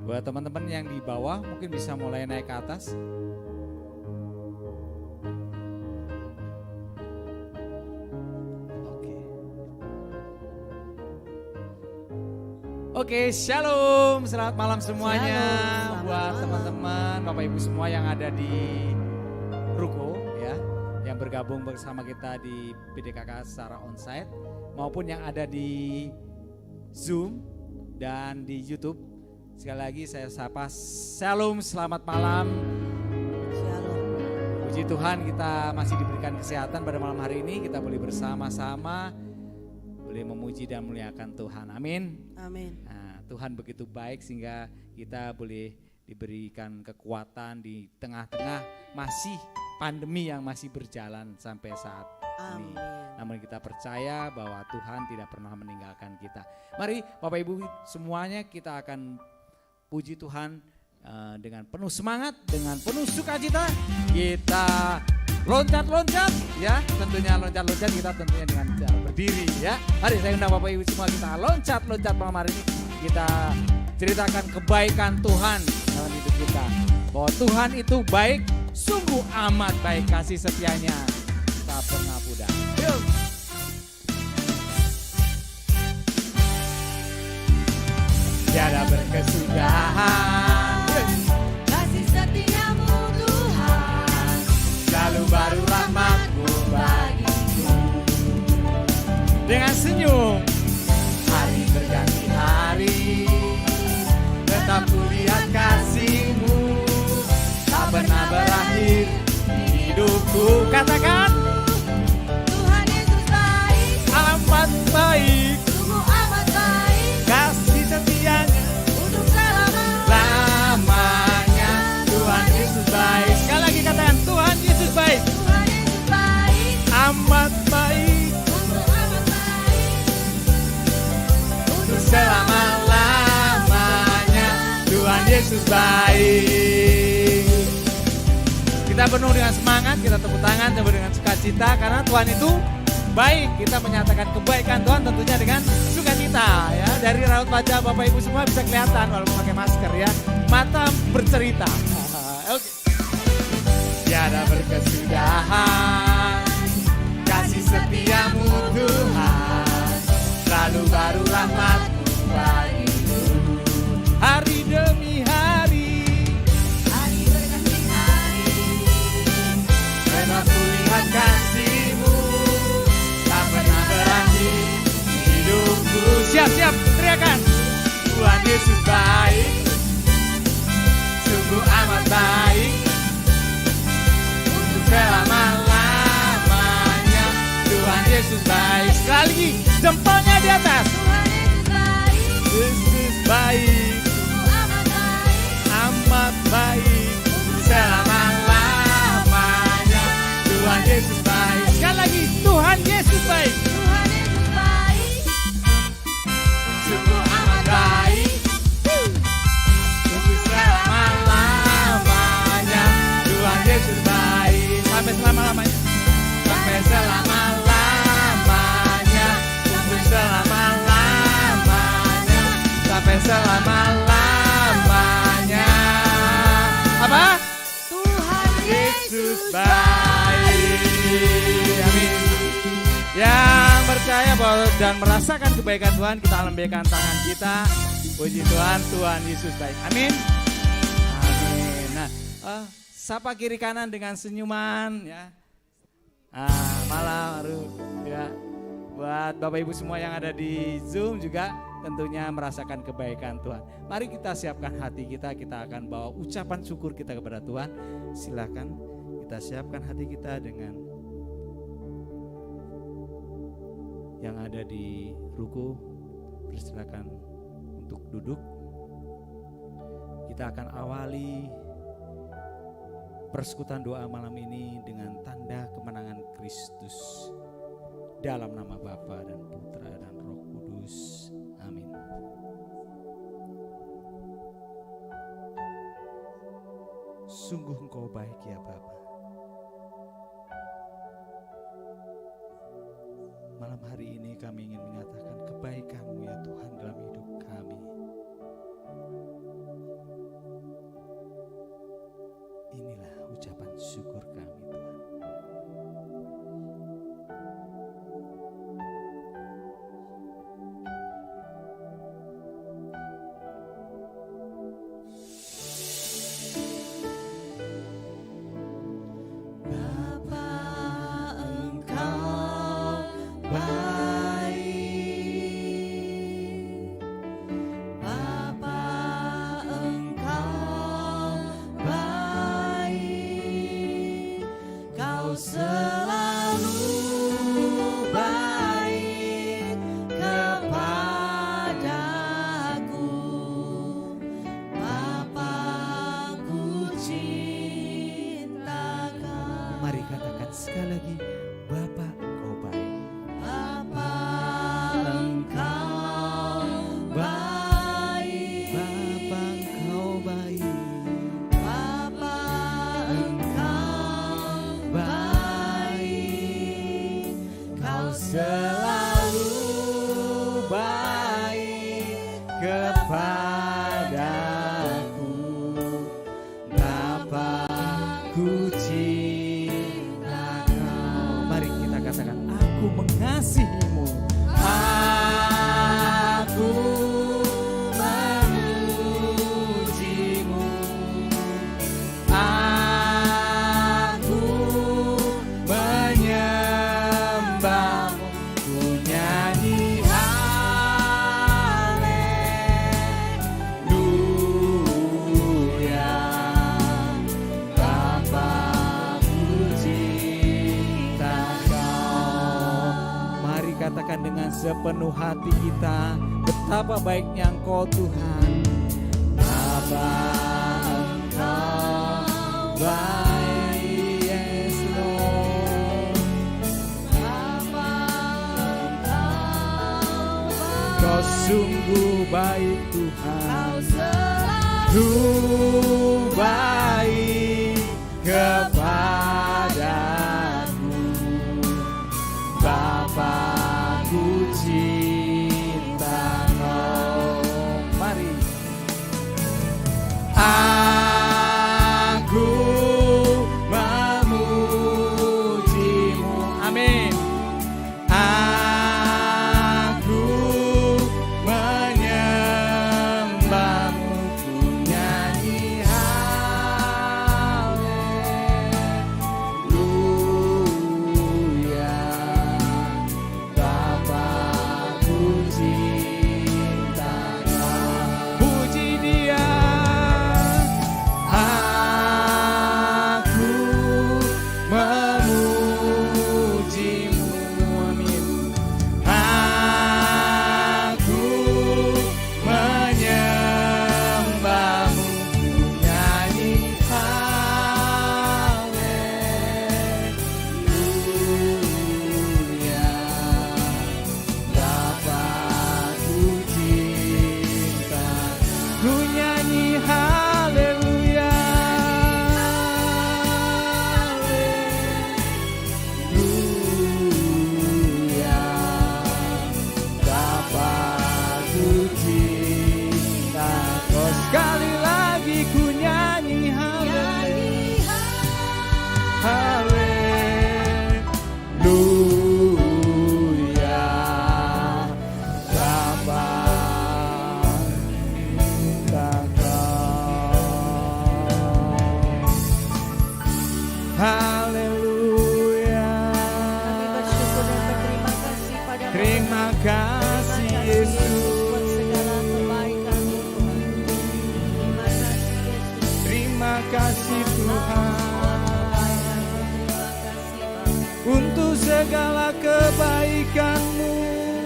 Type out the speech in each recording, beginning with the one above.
Buat teman-teman yang di bawah mungkin bisa mulai naik ke atas. Oke, shalom, selamat malam semuanya. Shalom, buat teman-teman, Bapak Ibu semua yang ada di Ruko ya, yang bergabung bersama kita di PDKK secara onsite maupun yang ada di Zoom dan di YouTube. Sekali lagi saya sapa shalom, selamat malam. Shalom. Puji Tuhan kita masih diberikan kesehatan pada malam hari ini. Kita boleh bersama-sama, boleh memuji dan memuliakan Tuhan. Amin. Amin. Nah, Tuhan begitu baik sehingga kita boleh diberikan kekuatan di tengah-tengah masih pandemi yang masih berjalan sampai saat ini. Namun kita percaya bahwa Tuhan tidak pernah meninggalkan kita. Mari Bapak Ibu semuanya kita akan puji Tuhan dengan penuh semangat, dengan penuh sukacita. Kita loncat-loncat ya, tentunya loncat-loncat kita tentunya dengan cara berdiri ya. Mari saya undang Bapak Ibu semua kita loncat-loncat malam hari ini. Kita ceritakan kebaikan Tuhan dalam hidup kita. Bahwa Tuhan itu baik, sungguh amat baik, kasih setianya tak pernah pudar. Yuk. Tiada berkesudahan, Kasih setiamu Tuhan, selalu baru rahmat-Mu bagiku. Dengan senyum, hari berganti hari, tetap kulihat kasih-Mu, tak pernah berakhir di hidupku. Katakan, Tuhan Yesus baik, amat baik, sungguh amat baik, kasih setianya untuk lamanya. Tuhan Yesus baik. Sekali lagi katakan, Tuhan Yesus baik, Tuhan Yesus baik, amat baik, sungguh amat baik, untuk selama-lamanya. Tuhan Yesus baik. Kita penuh dengan semangat, kita tepuk tangan, penuh dengan sukacita karena Tuhan itu baik. Kita menyatakan kebaikan Tuhan tentunya dengan sukacita ya. Dari raut wajah Bapak Ibu semua bisa kelihatan walaupun pakai masker ya. Mata bercerita. Oke. Tiada berkesudahan, kasih setiamu Tuhan, selalu baru rahmat-Mu bagiku. Hari demi hari, hari berganti hari, tetap kulihat kasih-Mu, tak pernah berakhir di hidupku. Siap-siap, teriakan. Tuhan Yesus baik, sungguh amat baik, untuk selama-lamanya. Tuhan Yesus baik. Sekali lagi, jempolnya di atas. Tuhan Yesus baik, Yesus baik, sungguh amat baik, amat baik, selama-lamanya. Tuhan Yesus baik. Sekali lagi, Tuhan Yesus baik, Tuhan Yesus baik, sungguh amat baik, untuk selama-lamanya. Tuhan Yesus baik, sampai selama-lamanya, sampai selama-lamanya, untuk selama-lamanya, sampai selama-lamanya. Apa? Tuhan Yesus baik. Amin. Yang percaya bahwa dan merasakan kebaikan Tuhan, kita lambaikan tangan kita. Puji Tuhan, Tuhan Yesus baik. Amin. Amin. Nah, sapa kiri kanan dengan senyuman ya. Malam ya. Buat Bapak Ibu semua yang ada di Zoom juga tentunya merasakan kebaikan Tuhan. Mari kita siapkan hati kita, kita akan bawa ucapan syukur kita kepada Tuhan. Silakan kita siapkan hati kita dengan yang ada di ruku. Persilakan untuk duduk. Kita akan awali persekutuan doa malam ini dengan tanda kemenangan Kristus. Dalam nama Bapa dan Putra dan Roh Kudus. Amin. Sungguh Engkau baik ya Bapa. Malam hari ini kami ingin menyatakan kebaikan-Mu ya Tuhan dalam hidup kami. sepenuh hati kita betapa baiknya Engkau Tuhan. Bapa, Engkau baik, yes Lord. Kau sungguh baik Tuhan, sungguh baik kepadaku. Bapakku cinta Kau. Mari. Aku memujimu. Amin. Aku menyembahmu, ku nyanyi haleluya. Bapakku cinta Kau. Puji Dia. Aku memujimu. Amin. Aku menyembahmu, ku nyanyi haleluya. Bapakku cinta, ku nyanyi haleluya. Haleluya. Bapakku cinta Kau. Sekali lagi ku nyanyi haleluya. Haleluya. Bapa cinta Kau. Haleluya. Bersyukur dan berterima kasih pada Terima kasih Yesus. buat segala kebaikan-Mu Tuhan. Terima kasih Yesus. Terima kasih Tuhan Terima kasih Bapa. untuk segala kebaikan-Mu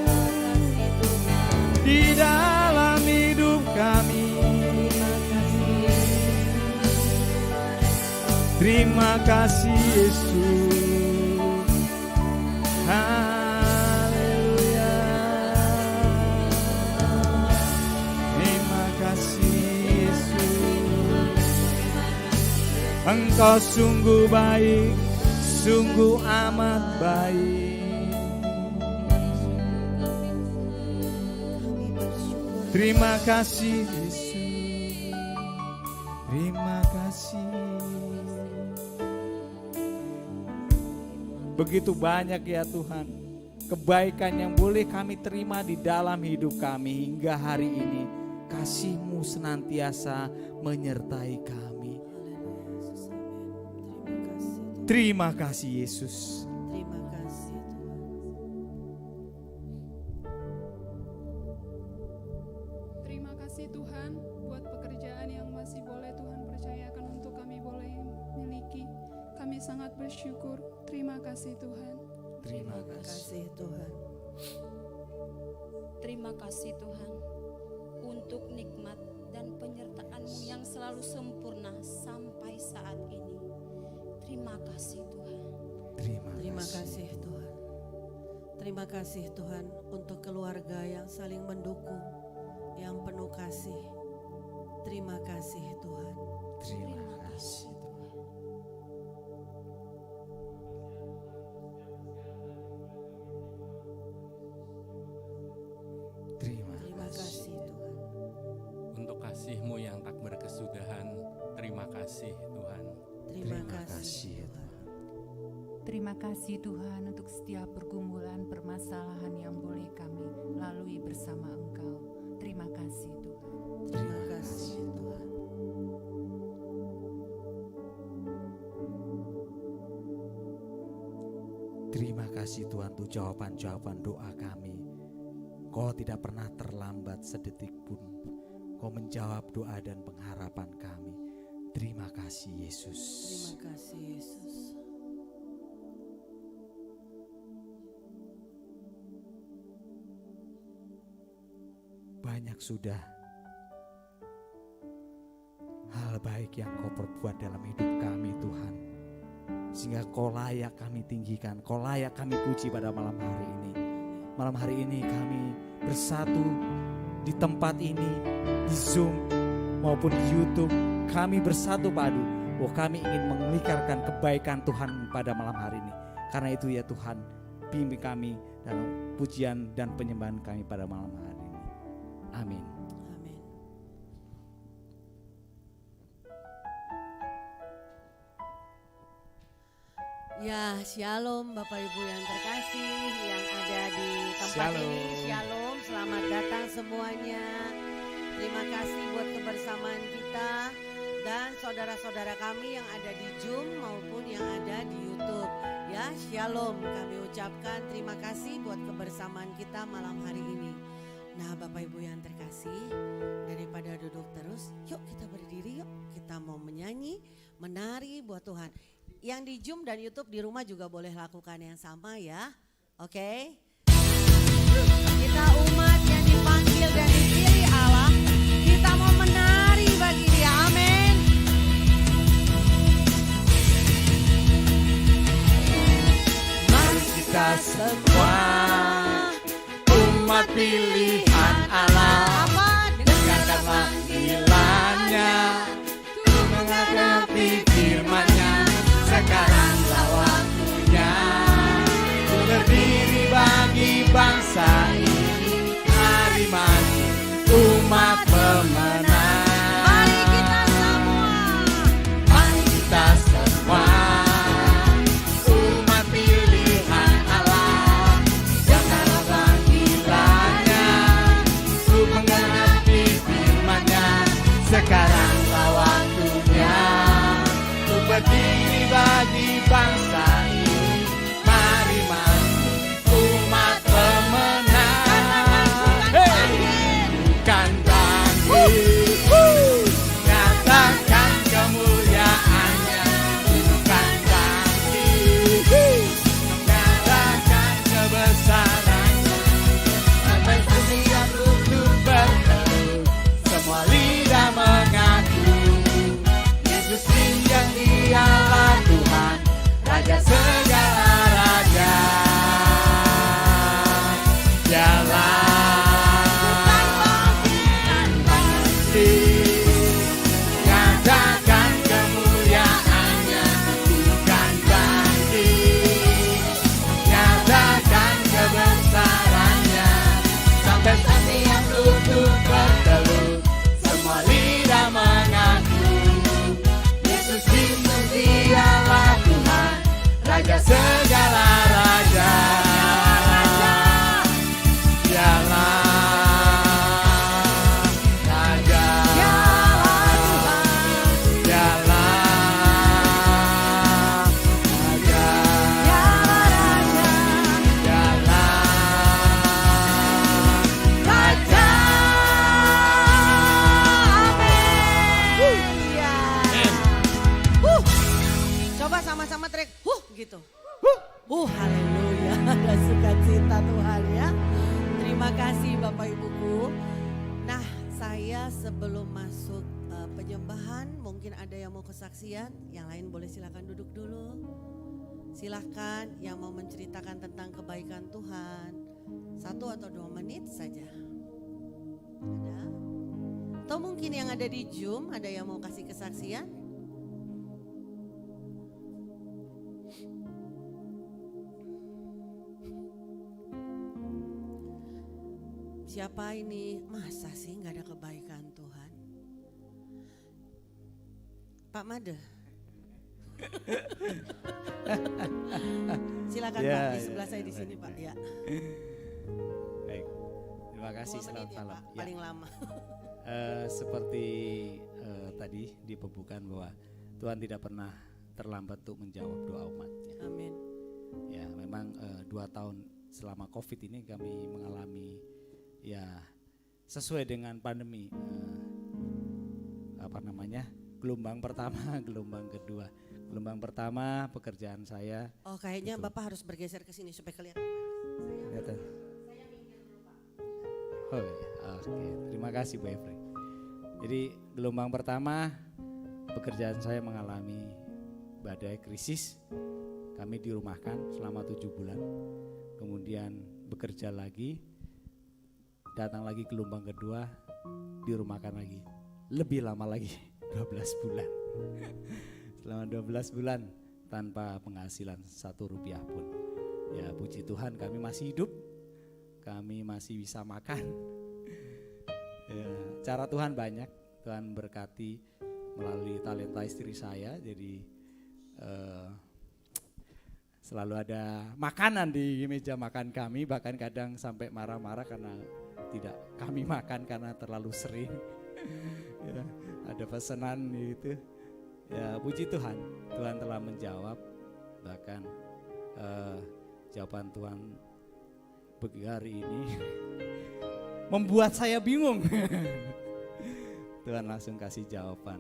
Kasih Tuhan. di dalam hidup kami. Terima kasih Yesus. Haleluya. Terima kasih Yesus. Engkau sungguh baik, sungguh amat baik. Kami bersyukur. Terima kasih Yesus. Terima kasih. Begitu banyak ya Tuhan kebaikan yang boleh kami terima di dalam hidup kami hingga hari ini. Kasih-Mu senantiasa menyertai kami. Terima kasih Tuhan. Terima kasih Yesus. Terima kasih Tuhan. Terima kasih Tuhan buat pekerjaan yang masih boleh Tuhan percayakan untuk kami boleh miliki. Kami sangat bersyukur. Terima kasih Tuhan. Terima Terima kasih. kasih Tuhan. Terima kasih Tuhan untuk nikmat dan penyertaan-Mu yang selalu sempurna sampai saat ini. Terima kasih Tuhan. Terima kasih Tuhan. Terima kasih Tuhan untuk keluarga yang saling mendukung, yang penuh kasih. Terima kasih Tuhan. Terima kasih Tuhan. Terima kasih Tuhan. Untuk kasih-Mu yang tak berkesudahan. Terima kasih Tuhan. Terima Terima kasih kasih, Tuhan. Terima kasih Tuhan untuk setiap pergumulan permasalahan yang boleh kami lalui bersama Engkau. Terima kasih Tuhan. Terima kasih Tuhan. Terima kasih Tuhan untuk jawaban-jawaban doa kami. Kau tidak pernah terlambat sedetik pun. Kau menjawab doa dan pengharapan kami. Terima kasih Yesus. Terima kasih Yesus. banyak sudah hal baik yang kau perbuat dalam hidup kami Tuhan. Sehingga kau layak kami tinggikan, kau layak kami puji pada malam hari ini. Malam hari ini kami bersatu di tempat ini, di Zoom maupun di YouTube. Kami bersatu padu, bahwa kami ingin mengikarkan kebaikan Tuhan pada malam hari ini. Karena itu ya Tuhan, bimbing kami dalam pujian dan penyembahan kami pada malam hari ini. Amin. Amin. Ya, shalom Bapak Ibu yang terkasih yang ada di tempat ini. Shalom, selamat datang semuanya. Terima kasih buat kebersamaan kita dan saudara-saudara kami yang ada di Zoom maupun yang ada di YouTube. Ya, shalom. Kami ucapkan terima kasih buat kebersamaan kita malam hari ini. Nah, Bapak Ibu yang terkasih, daripada duduk terus, yuk kita berdiri yuk. Kita mau menyanyi, menari buat Tuhan. Yang di Zoom dan YouTube di rumah juga boleh lakukan yang sama ya. Oke. Kita umat yang dipanggil dan dipilih Allah, kita mau menari bagi Dia. Amin. Mari kita semua umat pilihan Allah, dengarkan panggilannya, menghadapi firman-Nya. Sekaranglah waktunya berdiri bagi bangsa ini. Mari mari umat pemenang. Mari kita semua. Mari kita semua umat pilihan Allah. Janganlah panggilannya, untuk mengerti firman-Nya. Sekaranglah waktunya untuk berdiri bagi bangsa ini. Mari mari umat pemenang. Bukan bangkit, nyatakan kemuliaannya. Bukan bangkit, nyatakan kebesarannya. Sampai setiap lutut berteduh, semua lidah mengaku Yesus yang Dialah Tuhan, Raja segala raja. Dialah nyatakan kemuliaannya. Bukan bangkit, nyatakan kebesarannya. Sampai setiap lutut berteduh, semua lidah mengaku Yesus Kristus Dialah Tuhan, Raja segala raja. Dialah Raja, Dialah Raja, Dialah Raja. Ya. Coba sama-sama teriak, gitu. Haleluya, ada sukacita Tuhan ya. Terima kasih Bapak Ibuku. Nah, saya sebelum masuk penyembahan, mungkin ada yang mau kesaksian, yang lain boleh silakan duduk dulu. Silakan yang mau menceritakan tentang kebaikan Tuhan, 1 atau 2 menit saja. Ada? Atau mungkin yang ada di Zoom, ada yang mau kasih kesaksian? Siapa ini? Masa sih nggak ada kebaikan Tuhan? Pak Made. Silakan Ya, Pak, di ya, sebelah saya di baik, sini Pak. baik. Ya. Baik, terima kasih. 2 Selamat menit ya, malam. Pak, Ya. paling lama. Seperti tadi di pembukaan bahwa Tuhan tidak pernah terlambat untuk menjawab doa umatnya. Amin. Ya, memang 2 tahun selama COVID ini kami mengalami ya sesuai dengan pandemi, gelombang pertama, gelombang kedua. Gelombang pertama pekerjaan saya. Oh, kayaknya Gitu. Bapak harus bergeser ke sini supaya kelihatan. Kelihatan. Oh, iya. Oke, terima kasih Bu Efri. Jadi gelombang pertama pekerjaan saya mengalami badai krisis. Kami dirumahkan selama 7 bulan. Kemudian bekerja lagi. Datang lagi gelombang kedua, dirumahkan lagi. Lebih lama lagi, 12 bulan. Selama 12 bulan tanpa penghasilan 1 rupiah pun. Ya puji Tuhan kami masih hidup. Kami masih bisa makan. Ya, cara Tuhan banyak. Tuhan berkati melalui talenta istri saya. Jadi selalu ada makanan di meja makan kami. Bahkan kadang sampai marah-marah karena tidak kami makan karena terlalu sering. Ya, ada pesanan gitu. Ya puji Tuhan, Tuhan telah menjawab. Bahkan jawaban Tuhan pagi hari ini membuat saya bingung. Tuhan langsung kasih jawaban,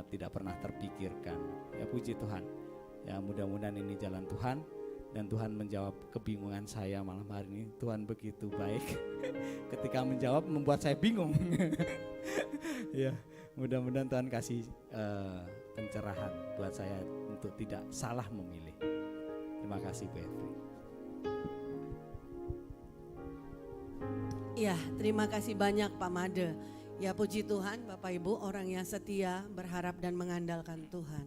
tidak pernah terpikirkan. Ya puji Tuhan. Ya mudah-mudahan ini jalan Tuhan dan Tuhan menjawab kebingungan saya malam hari ini. Tuhan begitu baik. Ketika menjawab membuat saya bingung. Ya mudah-mudahan Tuhan kasih pencerahan buat saya untuk tidak salah memilih. Terima kasih Bu Efri. Ya, terima kasih banyak Pak Made. Ya puji Tuhan Bapak Ibu, orang yang setia berharap dan mengandalkan Tuhan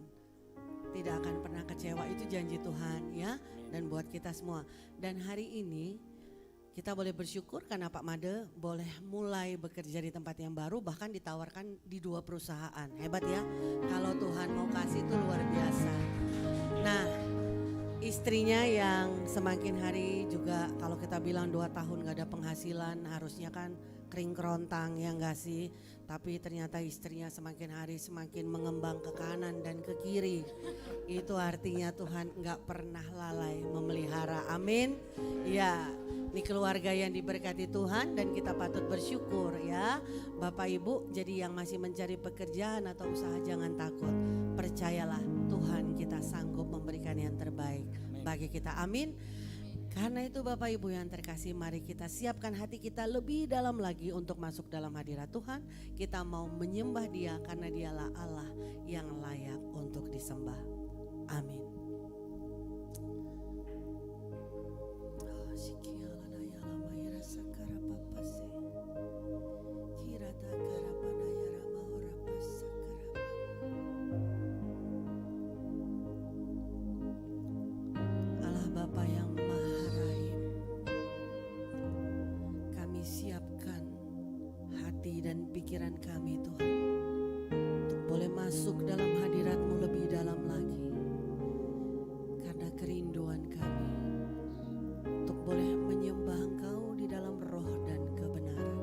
tidak akan pernah kecewa, itu janji Tuhan ya. Dan buat kita semua. Dan hari ini kita boleh bersyukur karena Pak Made boleh mulai bekerja di tempat yang baru, bahkan ditawarkan di 2 perusahaan. Hebat ya, kalau Tuhan mau kasih itu luar biasa. Nah, istrinya yang semakin hari juga kalau kita bilang 2 tahun gak ada penghasilan, harusnya kan kering kerontang ya enggak sih. Tapi ternyata istrinya semakin hari semakin mengembang ke kanan dan ke kiri. Itu artinya Tuhan gak pernah lalai memelihara, amin. Ya, ini keluarga yang diberkati Tuhan dan kita patut bersyukur ya. Bapak Ibu, jadi yang masih mencari pekerjaan atau usaha jangan takut. Percayalah Tuhan kita sanggup memberikan yang terbaik bagi kita, amin. Karena itu Bapak Ibu yang terkasih, mari kita siapkan hati kita lebih dalam lagi untuk masuk dalam hadirat Tuhan. Kita mau menyembah Dia karena Dialah Allah yang layak untuk disembah. Amin. Allah Bapa yang Maha Rahim, kami siapkan hati dan pikiran kami Tuhan untuk boleh masuk dalam hadirat-Mu lebih dalam lagi. Karena kerinduan kami untuk boleh menyembah Engkau di dalam roh dan kebenaran.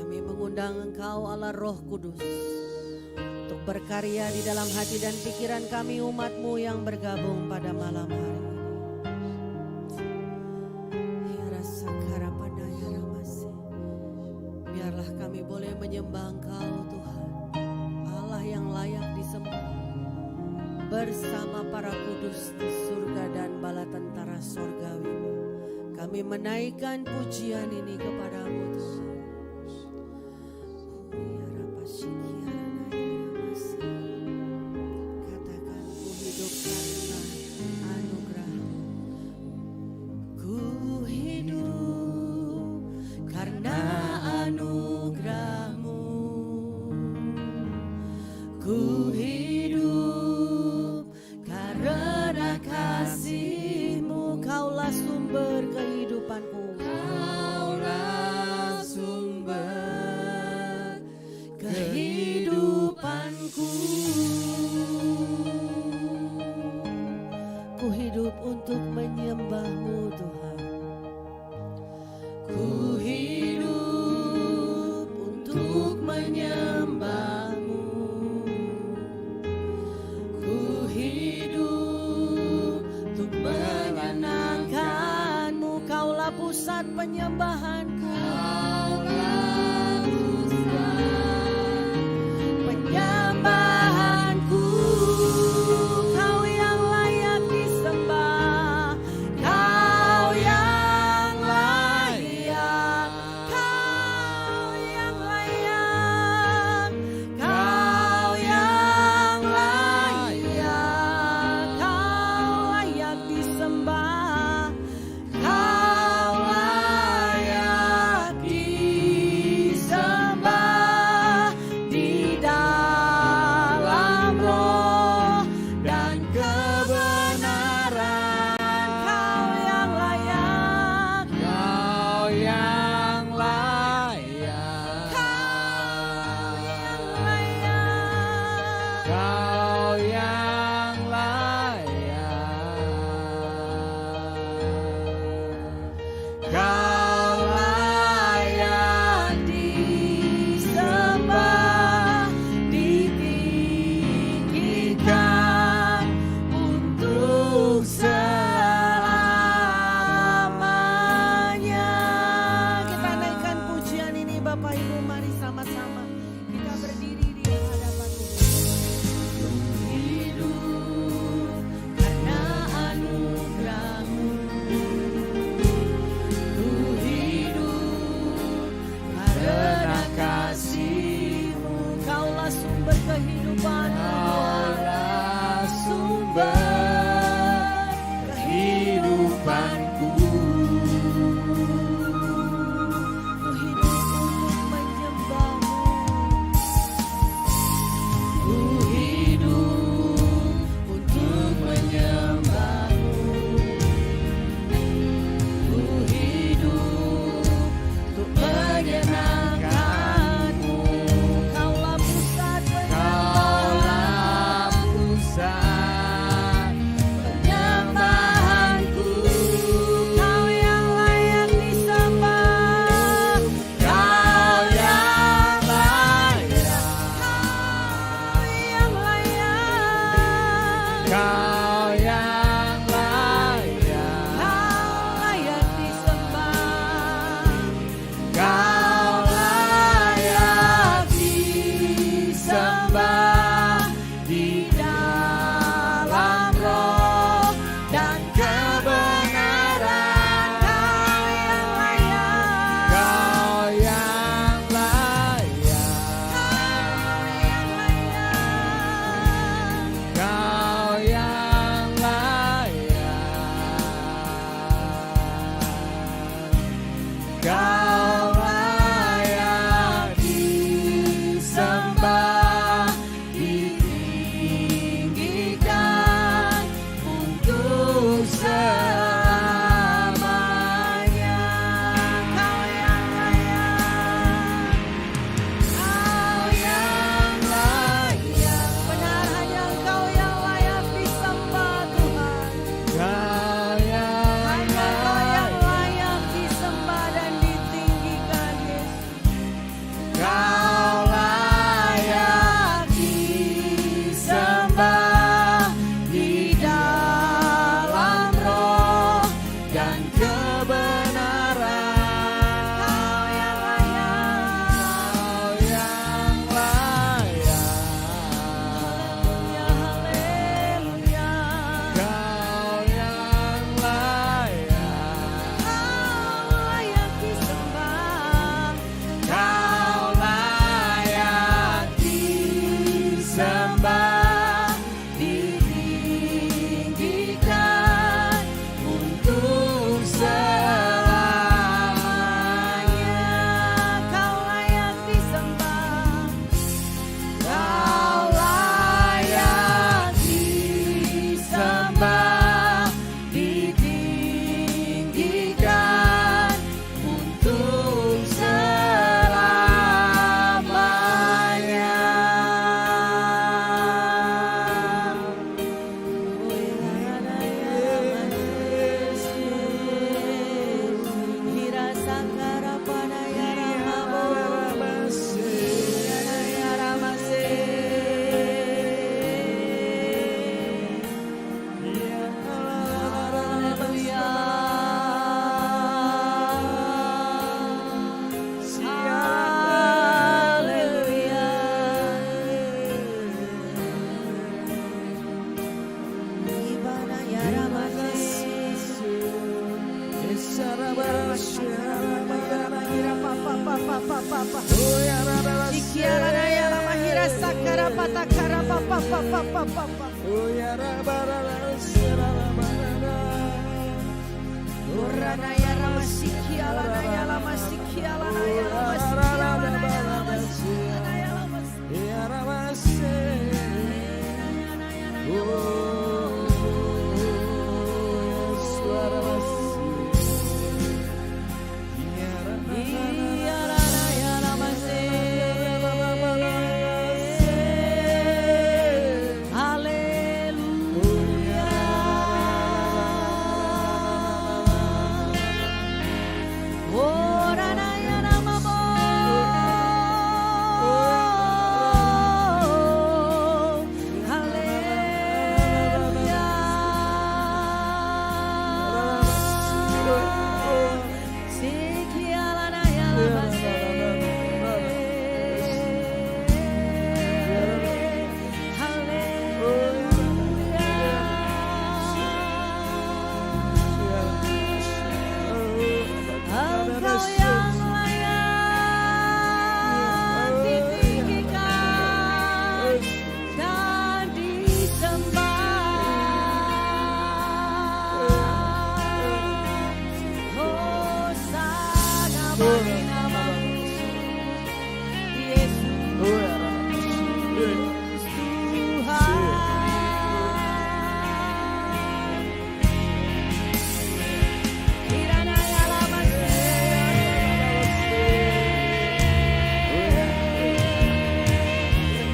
Kami mengundang Engkau Allah Roh Kudus untuk berkarya di dalam hati dan pikiran kami umat-Mu yang bergabung pada malam hari ini. Biarlah kami boleh menyembah Engkau Tuhan, Allah yang layak disembah, bersama para kudus di surga dan bala tentara sorgawi. Kami menaikkan pujian ini kepadamu Tuhan. Katakan ku hidup karena anugerah-Mu. Ku hidup karena anugerah-Mu. Ku hidup karena kasih-Mu. Kaulah sumber kehidupanku. Kaulah sumber kehidupanku. Ku hidup untuk menyembah-Mu Tuhan. Ku hidup untuk menyembah-Mu. Ku hidup untuk menyenangkan-Mu. Kaulah pusat penyembahanku. Kaulah pusat penyembahanku. Kau yang layak disembah. Kau yang layak Kau layak disembah, ditinggikan untuk selamanya. Kau yang layak, Kau yang layak. Benar, hanya Engkau yang layak disembah Tuhan. Kau yang hanya Engkau yang layak disembah dan ditinggikan Yesus. Kau layak disembah di dalam roh dan kebenaran. Kau yang layak, Kau yang layak. Haleluya, haleluya. Kau yang layak. Kau layak disembah. Kau layak disembah, ditinggikan untuk selamanya. Kau layak disembah. Kau layak disembah, ditinggikan untuk selamanya. Hira sangkara panaya ramase, panaya ramase. Haleluya. Haleluya. Ibanaya ramase. Engkau yang layak ditinggikan dan disembah. Hosana bagi nama-Mu, Yesus Tuhan. Kiranya lamase,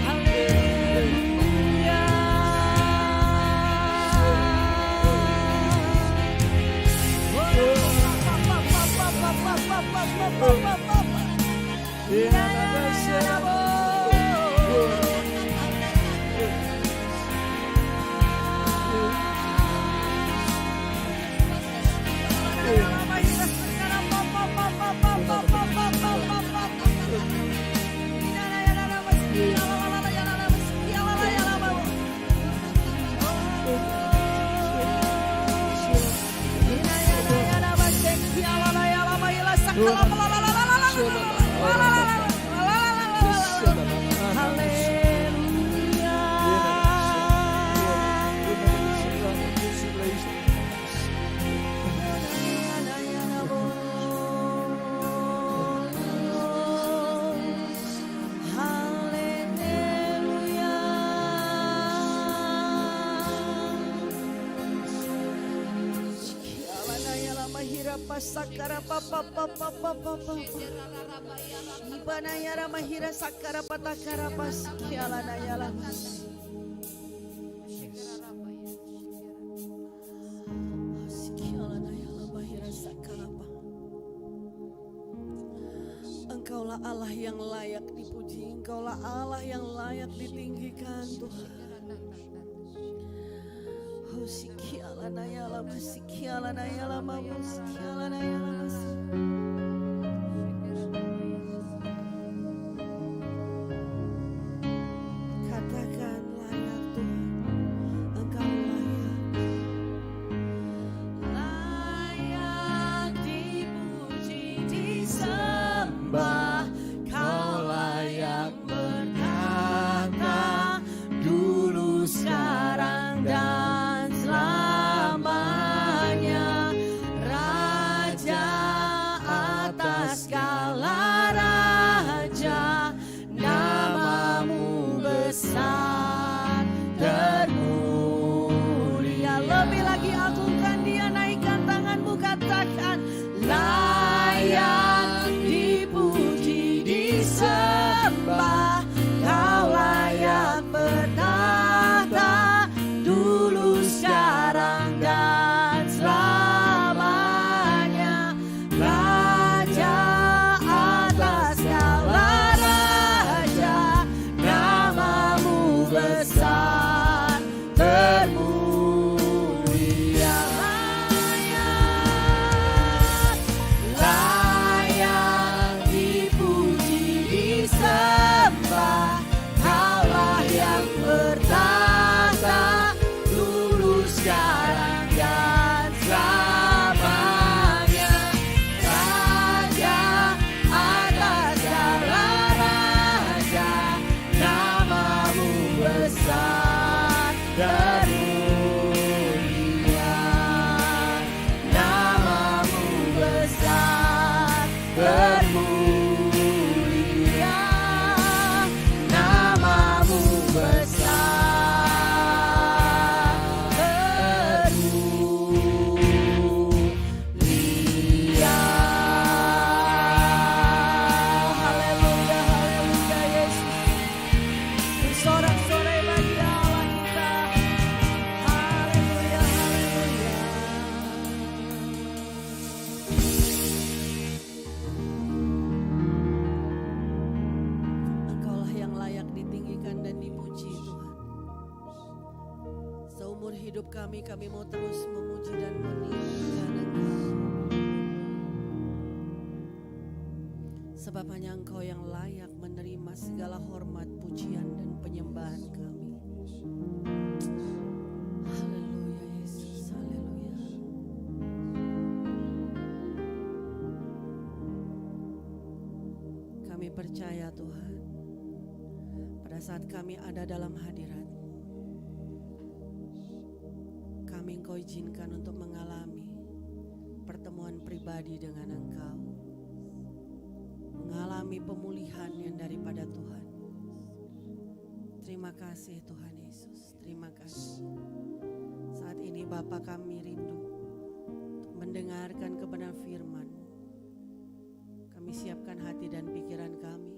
haleluya. Haleluya. sakara papa papa papa. Ibana yara mahira sakara patakara pas kiala nayala. Kiala nayala mahira sakara pa. Engkaulah Allah yang layak dipuji, Engkaulah Allah yang layak ditinggikan Tuhan. Sikiala nayala masikiala nayala mama sikiala nayala mas. Katakan layak Tuhan, Engkau layak dipuji disembah, Kau layak berkata dulu sekarang dan selamanya, Raja atas segala raja, namamu besar termulia. Lebih lagi agungkan Dia, naikkan tanganmu, katakan layak dipuji disembah, Kau layak bertata dulu sekarang dan selamanya, Raja atas segala raja, namamu besar termulia. Layak dipuji disembah, Kaulah yang bertata dulu sekarang dan selamanya, Raja atas segala raja, namamu besar termulia, namamu besar termulia, namamu besar termulia. Haleluya, haleluya Yesus. Bersorak-sorai bagi Allah kita. Haleluya, haleluya. Engkaulah yang layak ditinggikan dan dipuji Tuhan. Seumur hidup kami mau terus memuji dan meninggikan Engkau. Sebab hanya Engkau yang layak menerima segala hormat, pujian dan penyembahan kami. Haleluya Yesus, haleluya. Kami percaya Tuhan, pada saat kami ada dalam hadirat-Mu, kami Engkau izinkan untuk mengalami pertemuan pribadi dengan Engkau, mengalami pemulihan yang daripada Tuhan. Terima kasih Tuhan Yesus, terima kasih. Saat ini Bapa, kami rindu untuk mendengarkan kebenaran firman-Mu. Kami siapkan hati dan pikiran kami,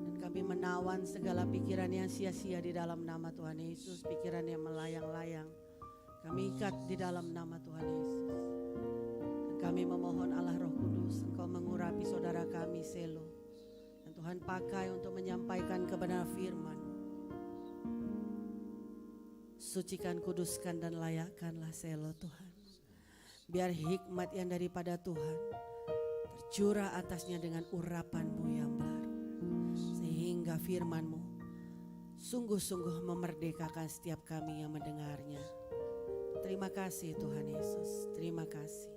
dan kami menawan segala pikiran yang sia-sia di dalam nama Tuhan Yesus. Pikiran yang melayang-layang kami ikat di dalam nama Tuhan Yesus. Dan kami memohon Allah Roh Kudus, Engkau mengurapi saudara kami Selo, dan Tuhan pakai untuk menyampaikan kebenaran firman. Sucikan, kuduskan dan layakkanlah Selo Tuhan. Biar hikmat yang daripada Tuhan tercurah atasnya dengan urapan-Mu yang baru, sehingga firman-Mu sungguh-sungguh memerdekakan setiap kami yang mendengarnya. Terima kasih Tuhan Yesus, terima kasih.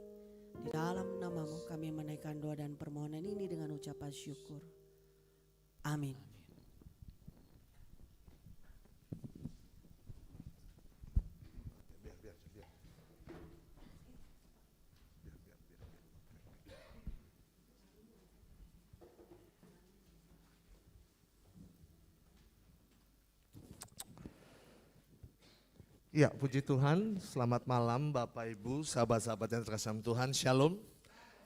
Di dalam nama-Mu kami menaikkan doa dan permohonan ini dengan ucapan syukur. Amin. Ya, puji Tuhan. Selamat malam Bapak Ibu, sahabat-sahabat yang terkasih dalam Tuhan. Shalom.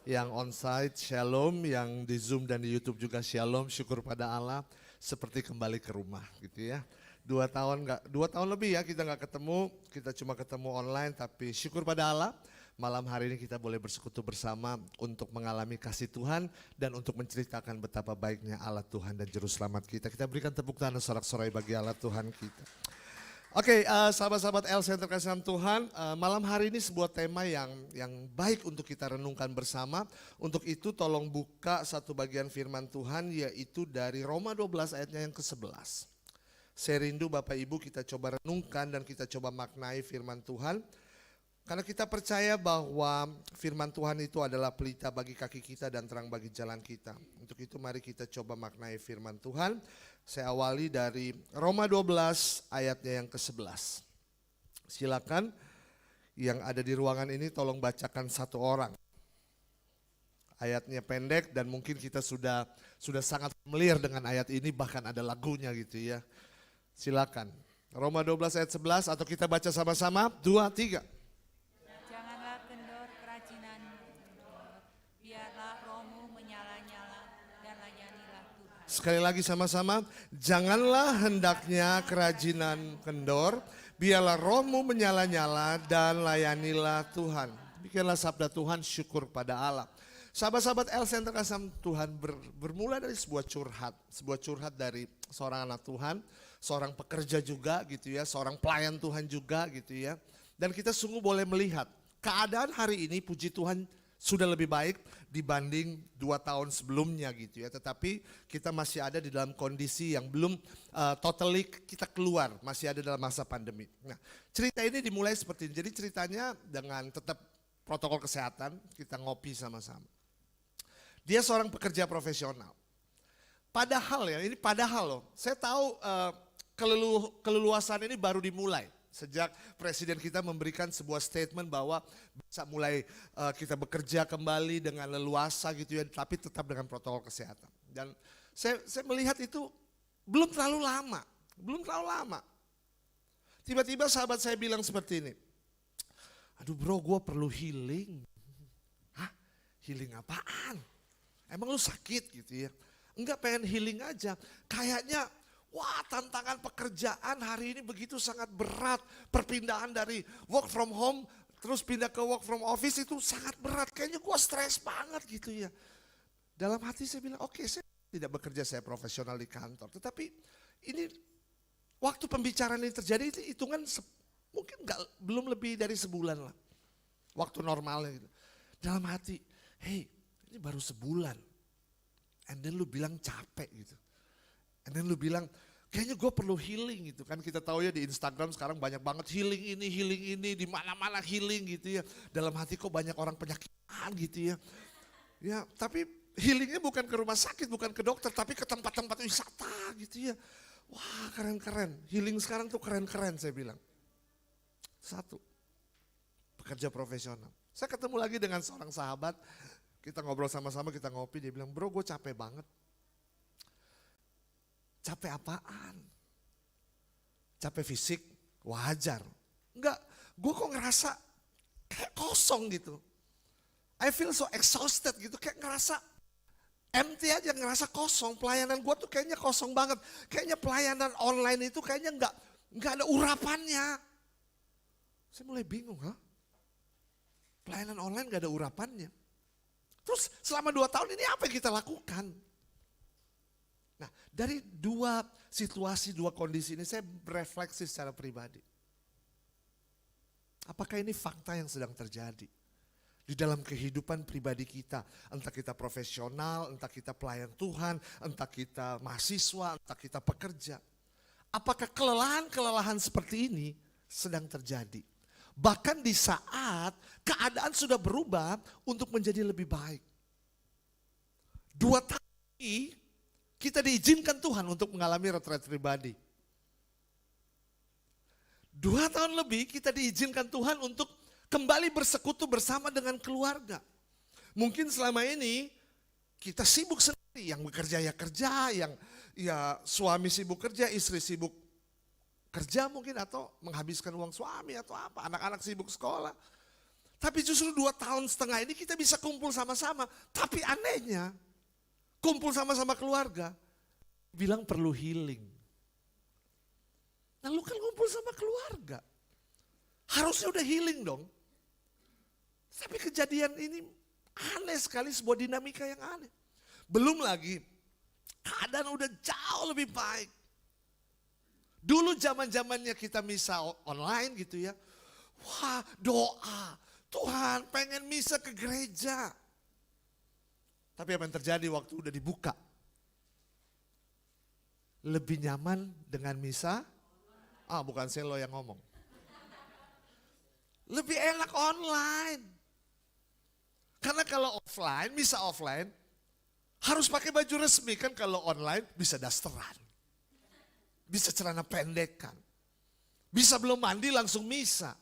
Yang onsite shalom, yang di Zoom dan di YouTube juga shalom, syukur pada Allah seperti kembali ke rumah gitu ya. 2 tahun lebih ya kita nggak ketemu, kita cuma ketemu online, tapi syukur pada Allah malam hari ini kita boleh bersekutu bersama untuk mengalami kasih Tuhan dan untuk menceritakan betapa baiknya Allah Tuhan dan Juru Selamat kita. Kita berikan tepuk tangan sorak-sorai bagi Allah Tuhan kita. Oke, sahabat-sahabat El yang terkasih dalam Tuhan, malam hari ini sebuah tema yang baik untuk kita renungkan bersama. Untuk itu tolong buka satu bagian firman Tuhan, yaitu dari Roma 12 ayatnya yang ke-11. Saya rindu Bapak Ibu kita coba renungkan dan kita coba maknai firman Tuhan. Karena kita percaya bahwa firman Tuhan itu adalah pelita bagi kaki kita dan terang bagi jalan kita. Untuk itu mari kita coba maknai firman Tuhan. Saya awali dari Roma 12 ayatnya yang ke-11. Silakan yang ada di ruangan ini tolong bacakan satu orang. Ayatnya pendek dan mungkin kita sudah sangat familiar dengan ayat ini, bahkan ada lagunya gitu ya. Silakan. Roma 12 ayat 11 atau kita baca sama-sama 2, 3. Janganlah kendor kerajinan, biarlah rohmu menyala-nyala dan layanilah Tuhan. Sekali lagi sama-sama, janganlah hendaknya kerajinan kendor, biarlah rohmu menyala-nyala dan layanilah Tuhan. Demikianlah sabda Tuhan, syukur pada Allah. Sahabat-sahabat El yang terkasih Tuhan, bermula dari sebuah curhat dari seorang anak Tuhan, seorang pekerja juga gitu ya, seorang pelayan Tuhan juga gitu ya. Dan kita sungguh boleh melihat keadaan hari ini puji Tuhan sudah lebih baik dibanding 2 tahun sebelumnya gitu ya. Tetapi kita masih ada di dalam kondisi yang belum totally kita keluar, masih ada dalam masa pandemi. Nah, cerita ini dimulai seperti ini. Jadi ceritanya dengan tetap protokol kesehatan, kita ngopi sama-sama. Dia seorang pekerja profesional. Padahal ya, ini padahal loh, saya tahu keleluasan ini baru dimulai. Sejak presiden kita memberikan sebuah statement bahwa bisa mulai kita bekerja kembali dengan leluasa gitu ya, tapi tetap dengan protokol kesehatan. Dan saya melihat itu belum terlalu lama. Tiba-tiba sahabat saya bilang seperti ini, aduh bro, gue perlu healing. Hah? Healing apaan? Emang lu sakit gitu ya? Enggak, pengen healing aja. Kayaknya wah, tantangan pekerjaan hari ini begitu sangat berat. Perpindahan dari work from home terus pindah ke work from office itu sangat berat. Kayaknya gue stres banget gitu ya. Dalam hati saya bilang, oke, saya tidak bekerja, saya profesional di kantor. Tetapi ini waktu pembicaraan ini terjadi itu hitungan mungkin belum lebih dari sebulan lah. Waktu normalnya gitu. Dalam hati, hey, ini baru sebulan. And then lu bilang capek gitu. And then lu bilang, kayaknya gue perlu healing gitu kan. Kita tahu ya di Instagram sekarang banyak banget healing ini, di mana-mana healing gitu ya. Dalam hati kok banyak orang penyakitan gitu ya. Ya, tapi healingnya bukan ke rumah sakit, bukan ke dokter, tapi ke tempat-tempat wisata gitu ya. Wah, keren-keren. Healing sekarang tuh keren-keren saya bilang. Satu, pekerja profesional. Saya ketemu lagi dengan seorang sahabat, kita ngobrol sama-sama, kita ngopi, dia bilang, bro gue capek banget. Capek apaan? Capek fisik, wajar. Enggak, gue kok ngerasa kayak kosong gitu. I feel so exhausted gitu, kayak ngerasa empty aja, ngerasa kosong. Pelayanan gue tuh kayaknya kosong banget. Kayaknya pelayanan online itu kayaknya enggak ada urapannya. Saya mulai bingung, pelayanan online enggak ada urapannya. Terus selama 2 tahun ini apa yang kita lakukan? Nah, dari 2 situasi, 2 kondisi ini saya berefleksi secara pribadi. Apakah ini fakta yang sedang terjadi di dalam kehidupan pribadi kita? Entah kita profesional, entah kita pelayan Tuhan, entah kita mahasiswa, entah kita pekerja. Apakah kelelahan-kelelahan seperti ini sedang terjadi? Bahkan di saat keadaan sudah berubah untuk menjadi lebih baik. 2 tahun ini kita diizinkan Tuhan untuk mengalami retret pribadi. 2 tahun lebih kita diizinkan Tuhan untuk kembali bersekutu bersama dengan keluarga. Mungkin selama ini kita sibuk sendiri, yang bekerja ya kerja, yang ya suami sibuk kerja, istri sibuk kerja mungkin atau menghabiskan uang suami atau apa, anak-anak sibuk sekolah. Tapi justru 2,5 tahun ini kita bisa kumpul sama-sama. Tapi anehnya, kumpul sama-sama keluarga, bilang perlu healing. Nah lu kan kumpul sama keluarga, harusnya udah healing dong. Tapi kejadian ini aneh sekali, sebuah dinamika yang aneh. Belum lagi, keadaan udah jauh lebih baik. Dulu zaman-zamannya kita misa online gitu ya. Wah doa, Tuhan pengen misa ke gereja. Tapi apa yang terjadi waktu udah dibuka? Lebih nyaman dengan misa? Bukan Selo yang ngomong. Lebih enak online. Karena kalau offline, misa offline, harus pakai baju resmi kan, kalau online bisa dasteran. Bisa celana pendekan. Bisa belum mandi langsung misa.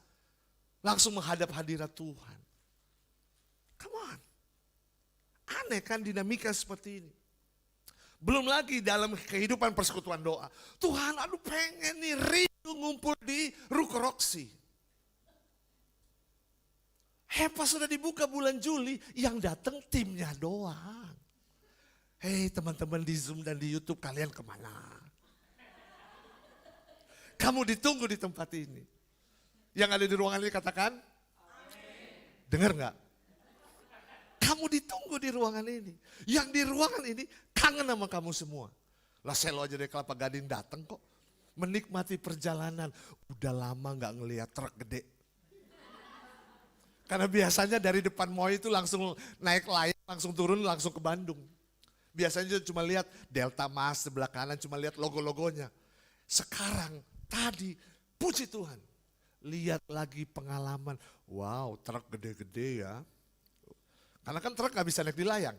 Langsung menghadap hadirat Tuhan. Come on. Aneh kan dinamika seperti ini. Belum lagi dalam kehidupan persekutuan doa. Tuhan aduh pengen nih rindu ngumpul di Ruko Roxy. Pas sudah dibuka bulan Juli, yang datang timnya doang. Hei teman-teman di Zoom dan di YouTube, kalian kemana? Kamu ditunggu di tempat ini. Yang ada di ruangan ini katakan, dengar nggak? Kamu ditunggu di ruangan ini. Yang di ruangan ini kangen sama kamu semua. Lah Selo aja dari Kelapa Gading datang kok. Menikmati perjalanan. Udah lama nggak ngelihat truk gede. Karena biasanya dari depan Moi itu langsung naik layang, langsung turun, langsung ke Bandung. Biasanya cuma lihat Delta Mas sebelah kanan, cuma lihat logo-logonya. Sekarang, tadi, puji Tuhan. Lihat lagi pengalaman, wow truk gede-gede ya. Karena kan truk gak bisa naik di layang.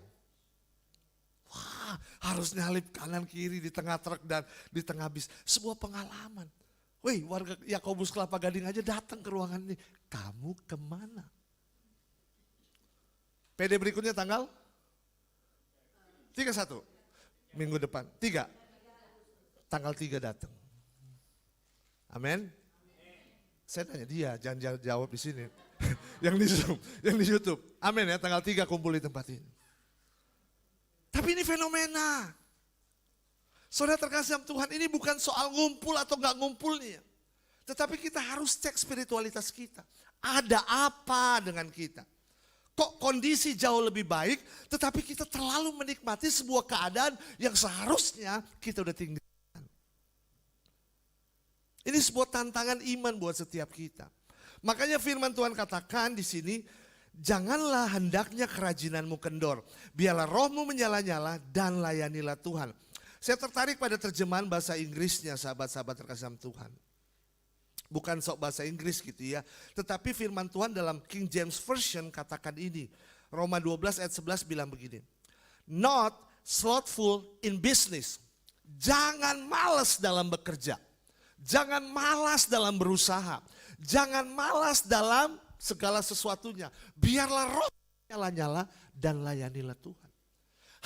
Wah harus nyalip kanan kiri di tengah truk dan di tengah bis. Sebuah pengalaman. Wih warga Yakobus Kelapa Gading aja datang ke ruangan ini. Kamu kemana? PD berikutnya tanggal 31. Minggu depan. 3. Tanggal 3 datang. Amin. Saya tanya dia, jangan jawab di sini. Yang di Zoom, yang di YouTube. Amin ya, tanggal 3 kumpul di tempat ini. Tapi ini fenomena. Saudara terkasih dalam Tuhan, ini bukan soal ngumpul atau gak ngumpulnya. Tetapi kita harus cek spiritualitas kita. Ada apa dengan kita? Kok kondisi jauh lebih baik, tetapi kita terlalu menikmati sebuah keadaan yang seharusnya kita udah tinggalkan. Ini sebuah tantangan iman buat setiap kita. Makanya firman Tuhan katakan di sini, janganlah hendaknya kerajinanmu kendor, biarlah rohmu menyala-nyala dan layanilah Tuhan. Saya tertarik pada terjemahan bahasa Inggrisnya sahabat-sahabat terkasih dalam Tuhan. Bukan sok bahasa Inggris gitu ya, tetapi firman Tuhan dalam King James Version katakan ini. Roma 12 ayat 11 bilang begini. Not slothful in business. Jangan malas dalam bekerja. Jangan malas dalam berusaha. Jangan malas dalam segala sesuatunya. Biarlah roh nyala-nyala dan layanilah Tuhan.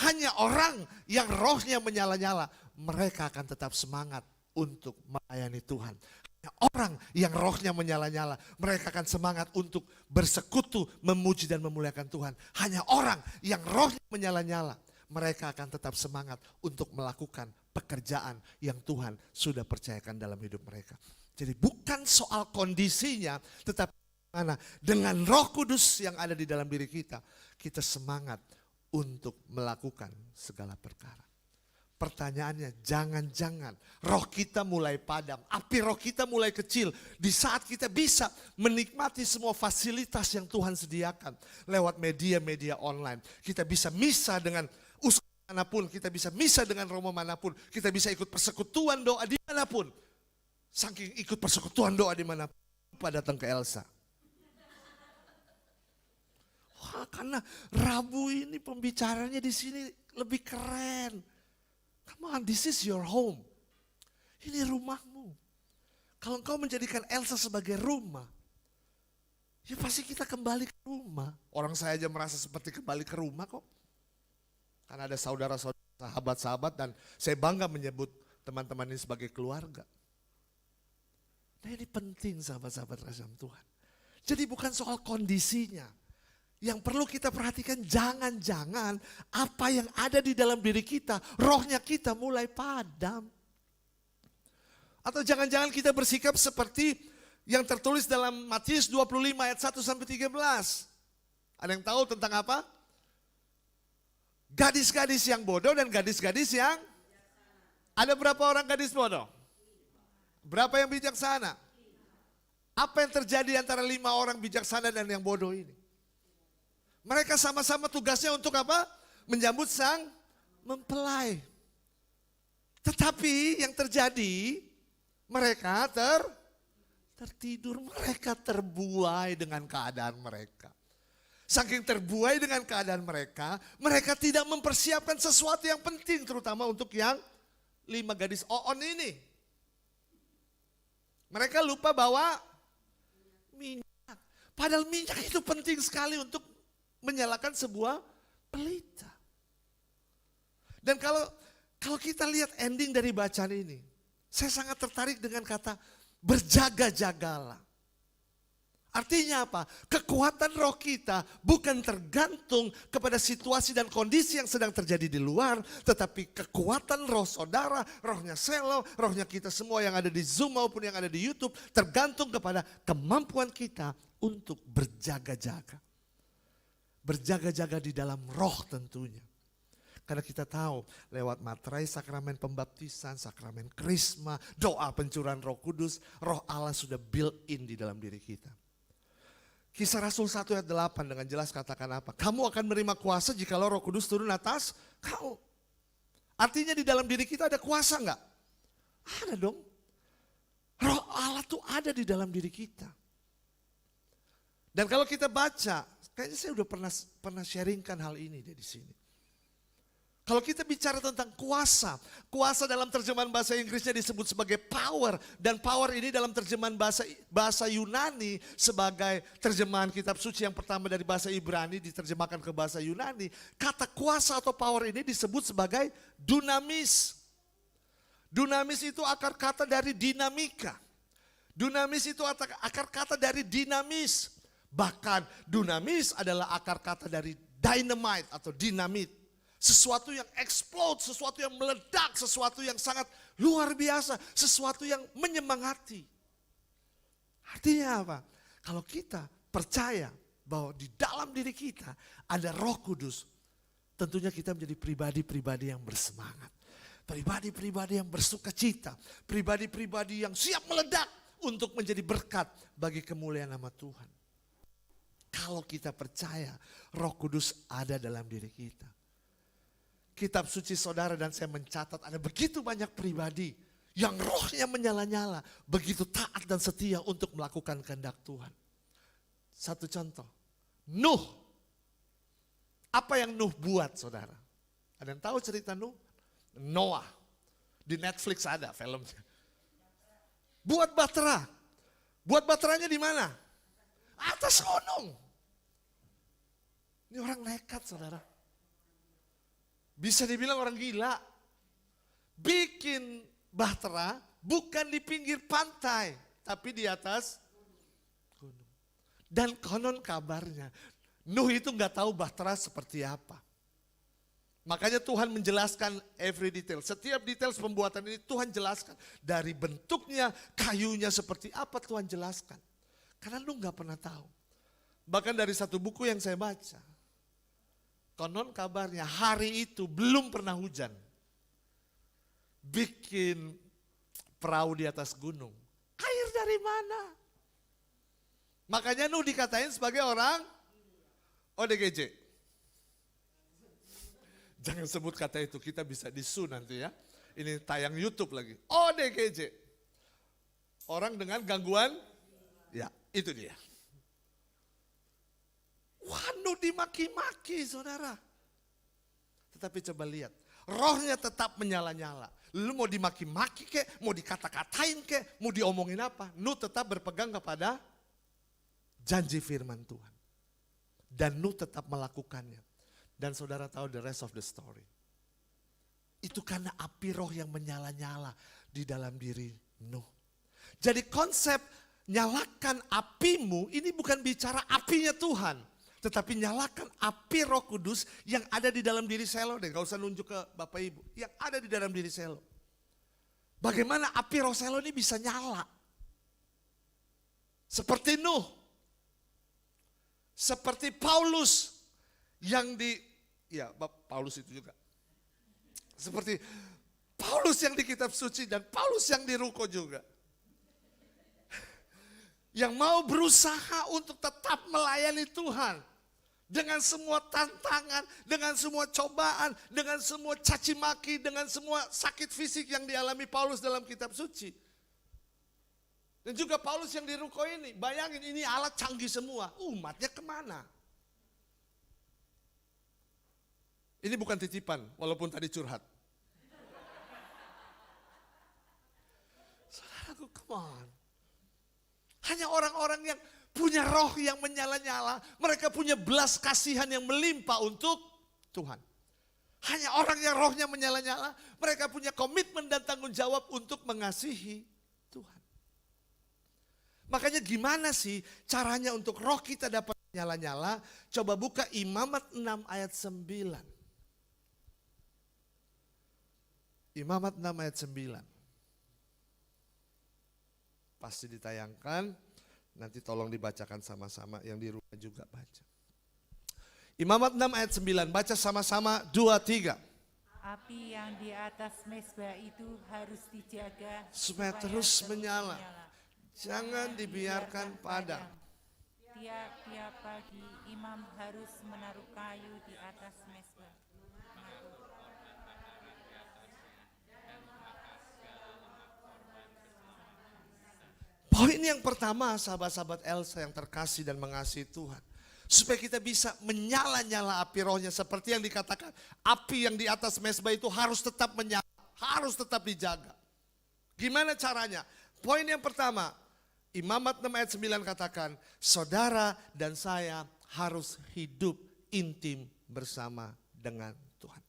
Hanya orang yang rohnya menyala-nyala, mereka akan tetap semangat untuk melayani Tuhan. Hanya orang yang rohnya menyala-nyala, mereka akan semangat untuk bersekutu, memuji dan memuliakan Tuhan. Hanya orang yang rohnya menyala-nyala, mereka akan tetap semangat untuk melakukan pekerjaan yang Tuhan sudah percayakan dalam hidup mereka. Jadi bukan soal kondisinya, tetapi mana dengan Roh Kudus yang ada di dalam diri kita, kita semangat untuk melakukan segala perkara. Pertanyaannya, jangan-jangan roh kita mulai padam, api roh kita mulai kecil di saat kita bisa menikmati semua fasilitas yang Tuhan sediakan lewat media-media online. Kita bisa misa dengan usaha manapun, kita bisa misa dengan romo manapun, kita bisa ikut persekutuan doa di manapun. Saking ikut persekutuan doa di manapun, lupa datang ke Elsa. Wah, karena Rabu ini pembicaranya di sini lebih keren. Come on, this is your home. Ini rumahmu. Kalau engkau menjadikan Elsa sebagai rumah, ya pasti kita kembali ke rumah. Orang saya aja merasa seperti kembali ke rumah kok. Karena ada saudara-saudara, sahabat-sahabat, dan saya bangga menyebut teman-teman ini sebagai keluarga. Nah ini penting sahabat-sahabat kasih Tuhan. Jadi bukan soal kondisinya. Yang perlu kita perhatikan, jangan-jangan apa yang ada di dalam diri kita, rohnya kita mulai padam. Atau jangan-jangan kita bersikap seperti yang tertulis dalam Matius 25 ayat 1 sampai 13. Ada yang tahu tentang apa? Gadis-gadis yang bodoh dan gadis-gadis yang... Ada berapa orang gadis bodoh? Berapa yang bijaksana? Apa yang terjadi antara 5 orang bijaksana dan yang bodoh ini? Mereka sama-sama tugasnya untuk apa? Menyambut sang mempelai. Tetapi yang terjadi, mereka tertidur, mereka terbuai dengan keadaan mereka. Saking terbuai dengan keadaan mereka, mereka tidak mempersiapkan sesuatu yang penting, terutama untuk yang 5 gadis Oon ini. Mereka lupa bawa minyak. Padahal minyak itu penting sekali untuk menyalakan sebuah pelita. Dan kalau kita lihat ending dari bacaan ini, saya sangat tertarik dengan kata berjaga-jagalah. Artinya apa? Kekuatan roh kita bukan tergantung kepada situasi dan kondisi yang sedang terjadi di luar, tetapi kekuatan roh saudara, rohnya Selo, rohnya kita semua yang ada di Zoom maupun yang ada di YouTube, tergantung kepada kemampuan kita untuk berjaga-jaga. Berjaga-jaga di dalam roh tentunya. Karena kita tahu lewat materai sakramen pembaptisan, sakramen krisma, doa pencurahan Roh Kudus, Roh Allah sudah built in di dalam diri kita. Kisah Rasul 1 ayat 8 dengan jelas katakan apa? Kamu akan menerima kuasa jikalau Roh Kudus turun atas kamu. Artinya di dalam diri kita ada kuasa enggak? Ada dong. Roh Allah tuh ada di dalam diri kita. Dan kalau kita baca, kayaknya saya udah pernah sharingkan hal ini di sini. Kalau kita bicara tentang kuasa, kuasa dalam terjemahan bahasa Inggrisnya disebut sebagai power, dan power ini dalam terjemahan bahasa Yunani sebagai terjemahan kitab suci yang pertama dari bahasa Ibrani diterjemahkan ke bahasa Yunani. Kata kuasa atau power ini disebut sebagai dunamis. Dunamis itu akar kata dari dinamika. Dunamis itu akar kata dari dinamis. Bahkan dunamis adalah akar kata dari dynamite atau dinamit. Sesuatu yang explode, sesuatu yang meledak, sesuatu yang sangat luar biasa, sesuatu yang menyemangati. Artinya apa? Kalau kita percaya bahwa di dalam diri kita ada Roh Kudus, tentunya kita menjadi pribadi-pribadi yang bersemangat. Pribadi-pribadi yang bersuka cita, pribadi-pribadi yang siap meledak untuk menjadi berkat bagi kemuliaan nama Tuhan. Kalau kita percaya Roh Kudus ada dalam diri kita. Kitab suci saudara dan saya mencatat ada begitu banyak pribadi yang rohnya menyala-nyala, begitu taat dan setia untuk melakukan kehendak Tuhan. Satu contoh, Nuh. Apa yang Nuh buat saudara? Ada yang tahu cerita Nuh? Noah. Di Netflix ada filmnya. Buat bahtera. Buat bahteranya di mana? Atas gunung. Ini orang nekat saudara. Bisa dibilang orang gila. Bikin bahtera bukan di pinggir pantai, tapi di atas gunung. Dan konon kabarnya, Nuh itu nggak tahu bahtera seperti apa. Makanya Tuhan menjelaskan every detail. Setiap detail pembuatan ini Tuhan jelaskan. Dari bentuknya, kayunya seperti apa Tuhan jelaskan. Karena Nuh nggak pernah tahu. Bahkan dari satu buku yang saya baca, konon kabarnya hari itu belum pernah hujan. Bikin perahu di atas gunung. Air dari mana? Makanya Nuh dikatain sebagai orang ODGJ. Jangan sebut kata itu, kita bisa disu nanti ya. Ini tayang YouTube lagi. ODGJ. Orang dengan gangguan, ya itu dia. Wah, Nuh dimaki-maki saudara. Tetapi coba lihat, rohnya tetap menyala-nyala. Lu mau dimaki-maki kek, mau dikata-katain kek, mau diomongin apa. Nuh tetap berpegang kepada janji firman Tuhan. Dan Nuh tetap melakukannya. Dan saudara tahu the rest of the story. Itu karena api roh yang menyala-nyala di dalam diri Nuh. Jadi konsep nyalakan apimu, ini bukan bicara apinya Tuhan. Tetapi nyalakan api Roh Kudus yang ada di dalam diri saya lo deh. Gak usah nunjuk ke Bapak Ibu. Yang ada di dalam diri saya lo. Bagaimana api roh saya lo ini bisa nyala. Seperti Nuh. Seperti Paulus. Paulus itu juga. Seperti Paulus yang di kitab suci dan Paulus yang di ruko juga. Yang mau berusaha untuk tetap melayani Tuhan. Dengan semua tantangan, dengan semua cobaan, dengan semua caci maki, dengan semua sakit fisik yang dialami Paulus dalam kitab suci. Dan juga Paulus yang di ruko ini, bayangin ini alat canggih semua, umatnya kemana? Ini bukan titipan, walaupun tadi curhat. Saudaraku, come on. Hanya orang-orang yang punya roh yang menyala-nyala, mereka punya belas kasihan yang melimpah untuk Tuhan. Hanya orang yang rohnya menyala-nyala, mereka punya komitmen dan tanggung jawab untuk mengasihi Tuhan. Makanya gimana sih caranya untuk roh kita dapat menyala-nyala? Coba buka Imamat 6 ayat 9. Imamat 6 ayat 9. Pasti ditayangkan. Nanti tolong dibacakan sama-sama, yang di rumah juga baca. Imamat 6 ayat 9, baca sama-sama 2, 3. Api yang di atas mezbah itu harus dijaga supaya terus menyala. Jangan dibiarkan padam. Tiap-tiap pagi imam harus menaruh kayu di atas mezbah. Poin yang pertama, sahabat-sahabat Elsa yang terkasih dan mengasihi Tuhan. Supaya kita bisa menyala-nyala api rohnya seperti yang dikatakan. Api yang di atas mezbah itu harus tetap menyala, harus tetap dijaga. Gimana caranya? Poin yang pertama, Imamat 6 ayat 9 katakan, saudara dan saya harus hidup intim bersama dengan Tuhan.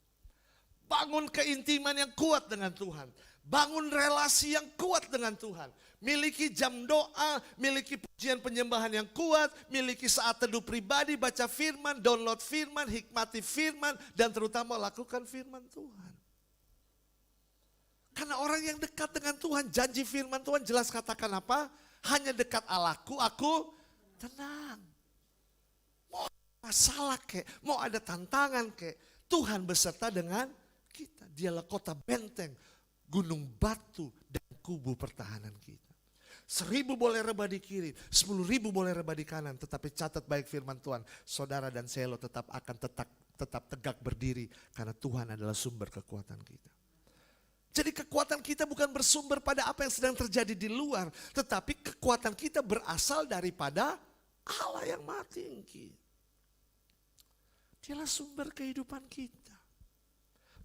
Bangun keintiman yang kuat dengan Tuhan. Bangun relasi yang kuat dengan Tuhan. Miliki jam doa, miliki pujian penyembahan yang kuat, miliki saat teduh pribadi, baca firman, download firman, hikmati firman, dan terutama lakukan firman Tuhan. Karena orang yang dekat dengan Tuhan, janji firman Tuhan jelas katakan apa? Hanya dekat Allahku, aku tenang. Mau masalah kek, mau ada tantangan kek, Tuhan beserta dengan kita. Dialah kota benteng, gunung batu, dan kubu pertahanan kita. 1.000 boleh rebah di kiri, 10.000 boleh rebah di kanan, tetapi catat baik firman Tuhan, saudara dan saya tetap akan tetap tegak berdiri, karena Tuhan adalah sumber kekuatan kita. Jadi kekuatan kita bukan bersumber pada apa yang sedang terjadi di luar, tetapi kekuatan kita berasal daripada Allah yang Maha Tinggi. Dialah sumber kehidupan kita.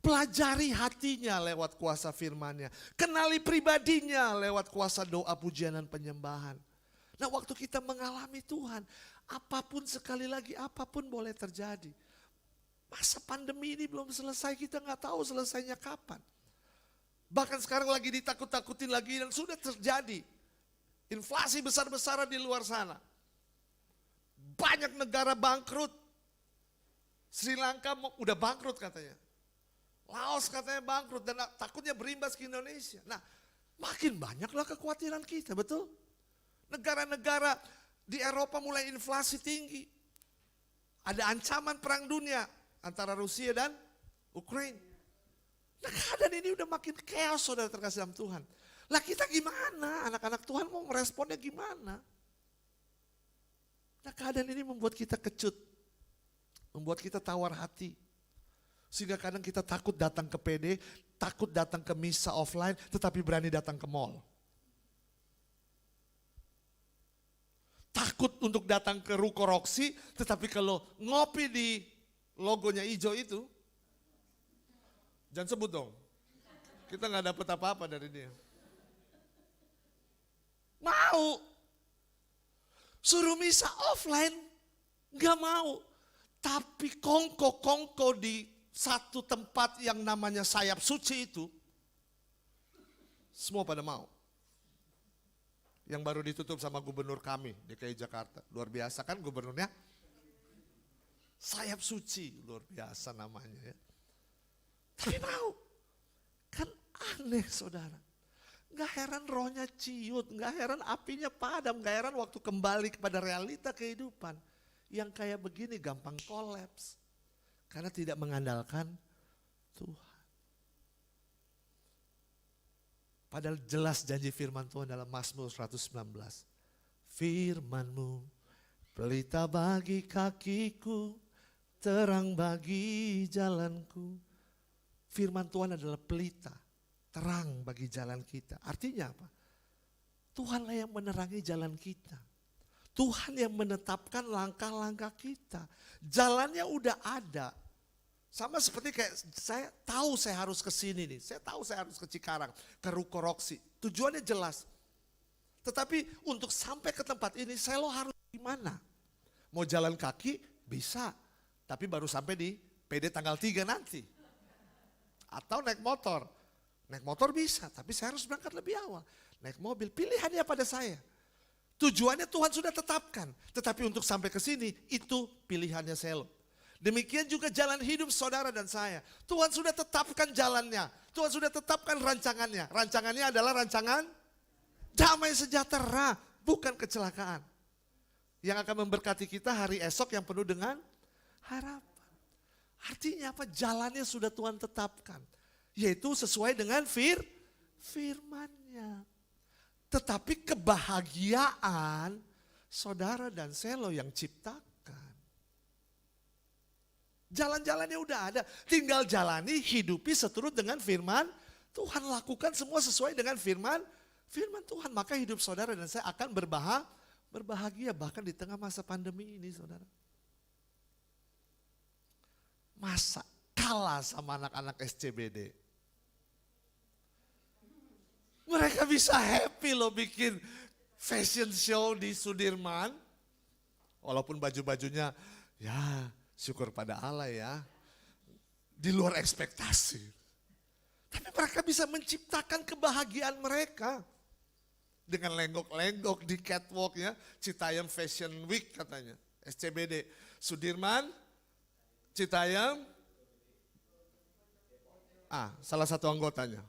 Pelajari hatinya lewat kuasa firman-Nya. Kenali pribadinya lewat kuasa doa, pujian, dan penyembahan. Nah, waktu kita mengalami Tuhan, apapun sekali lagi, apapun boleh terjadi. Masa pandemi ini belum selesai, kita nggak tahu selesainya kapan. Bahkan sekarang lagi ditakut-takutin lagi dan sudah terjadi. Inflasi besar-besaran di luar sana. Banyak negara bangkrut. Sri Lanka udah bangkrut katanya. Laos katanya bangkrut dan takutnya berimbas ke Indonesia. Nah, makin banyaklah kekhawatiran kita, betul? Negara-negara di Eropa mulai inflasi tinggi. Ada ancaman perang dunia antara Rusia dan Ukraina. Nah, keadaan ini udah makin chaos, saudara terkasih dalam Tuhan. Lah kita gimana? Anak-anak Tuhan mau meresponnya gimana? Nah, keadaan ini membuat kita kecut. Membuat kita tawar hati. Sehingga kadang kita takut datang ke PD, takut datang ke misa offline, tetapi berani datang ke mall. Takut untuk datang ke Ruko Roxy, tetapi kalau ngopi di logonya hijau itu, jangan sebut dong, kita nggak dapat apa-apa dari dia. Mau, suruh misa offline, nggak mau. Tapi kongko-kongko di satu tempat yang namanya sayap suci itu, semua pada mau. yang baru ditutup sama gubernur kami DKI Jakarta. Luar biasa kan gubernurnya? Sayap Suci, luar biasa namanya ya. Tapi mau, kan aneh saudara. Gak heran rohnya ciut, gak heran apinya padam, gak heran waktu kembali kepada realita kehidupan. Yang kayak begini gampang kolaps. Karena tidak mengandalkan Tuhan. Padahal jelas janji firman Tuhan dalam Mazmur 119. Firman-Mu pelita bagi kakiku, terang bagi jalanku. Firman Tuhan adalah pelita, terang bagi jalan kita. Artinya apa? Tuhanlah yang menerangi jalan kita. Tuhan yang menetapkan langkah-langkah kita. Jalannya udah ada. Sama seperti kayak saya tahu saya harus ke sini nih. Saya tahu saya harus ke Cikarang, ke Ruko Roksi. Tujuannya jelas. Tetapi untuk sampai ke tempat ini saya harus gimana? Mau jalan kaki bisa. Tapi baru sampai di PD tanggal 3 nanti. Atau naik motor. Naik motor bisa, tapi saya harus berangkat lebih awal. Naik mobil, pilihannya pada saya. Tujuannya Tuhan sudah tetapkan. Tetapi untuk sampai ke sini, itu pilihannya saya. Demikian juga jalan hidup saudara dan saya. Tuhan sudah tetapkan jalannya. Tuhan sudah tetapkan rancangannya. Rancangannya adalah rancangan damai sejahtera, bukan kecelakaan. Yang akan memberkati kita hari esok yang penuh dengan harapan. Artinya apa? Jalannya sudah Tuhan tetapkan. Yaitu sesuai dengan firman-Nya. Tetapi kebahagiaan saudara dan saya yang ciptakan. Jalan-jalannya udah ada, tinggal jalani, hidupi seturut dengan firman Tuhan. Lakukan semua sesuai dengan firman Tuhan. Maka hidup saudara dan saya akan berbahagia bahkan di tengah masa pandemi ini saudara. Masa kalah sama anak-anak SCBD. Mereka bisa happy loh bikin fashion show di Sudirman. Walaupun baju-bajunya ya syukur pada Allah ya. Di luar ekspektasi. Tapi mereka bisa menciptakan kebahagiaan mereka. Dengan lenggok-lenggok di catwalk ya. Citayam Fashion Week katanya. SCBD. Sudirman, Citayam. Salah satu anggotanya.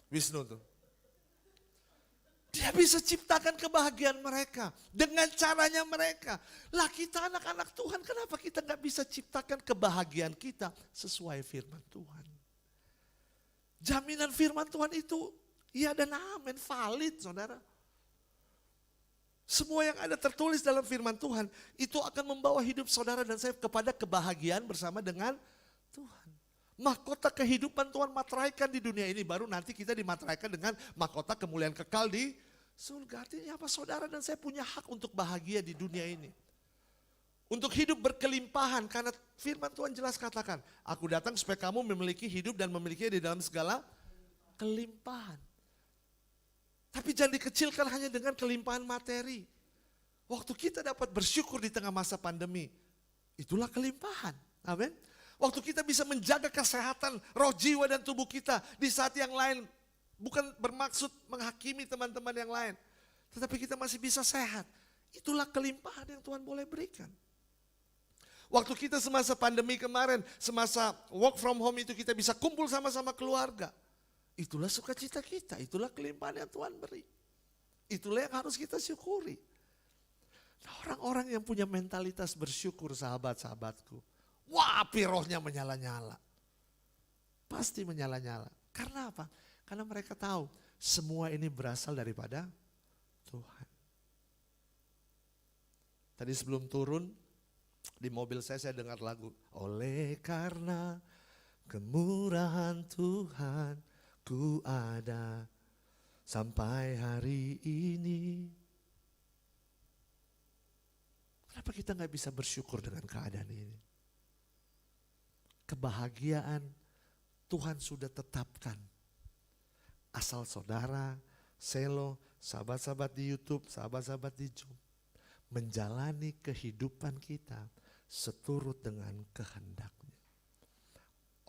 Wisnu tuh. Dia bisa ciptakan kebahagiaan mereka dengan caranya mereka. Lah kita anak-anak Tuhan, kenapa kita gak bisa ciptakan kebahagiaan kita sesuai firman Tuhan? Jaminan firman Tuhan itu ya dan amin, valid saudara. Semua yang ada tertulis dalam firman Tuhan itu akan membawa hidup saudara dan saya kepada kebahagiaan bersama dengan Tuhan. Mahkota kehidupan Tuhan materaikan di dunia ini, baru nanti kita dimateraikan dengan mahkota kemuliaan kekal di surga. Artinya apa? Saudara dan saya punya hak untuk bahagia di dunia ini. Untuk hidup berkelimpahan, karena firman Tuhan jelas katakan, aku datang supaya kamu memiliki hidup dan memiliki di dalam segala kelimpahan. Tapi jangan dikecilkan hanya dengan kelimpahan materi. Waktu kita dapat bersyukur di tengah masa pandemi, itulah kelimpahan. Amin. Waktu kita bisa menjaga kesehatan roh, jiwa, dan tubuh kita di saat yang lain. Bukan bermaksud menghakimi teman-teman yang lain. Tetapi kita masih bisa sehat. Itulah kelimpahan yang Tuhan boleh berikan. Waktu kita semasa pandemi kemarin, semasa work from home itu kita bisa kumpul sama-sama keluarga. Itulah sukacita kita, itulah kelimpahan yang Tuhan beri. Itulah yang harus kita syukuri. Nah, orang-orang yang punya mentalitas bersyukur sahabat-sahabatku. Wah, api rohnya menyala-nyala. Pasti menyala-nyala. Karena apa? Karena mereka tahu semua ini berasal daripada Tuhan. Tadi sebelum turun di mobil saya dengar lagu. Oleh karena kemurahan Tuhan ku ada sampai hari ini. Kenapa kita gak bisa bersyukur dengan keadaan ini? Kebahagiaan Tuhan sudah tetapkan. Asal saudara, selo, sahabat-sahabat di YouTube, sahabat-sahabat di Zoom, menjalani kehidupan kita seturut dengan kehendaknya.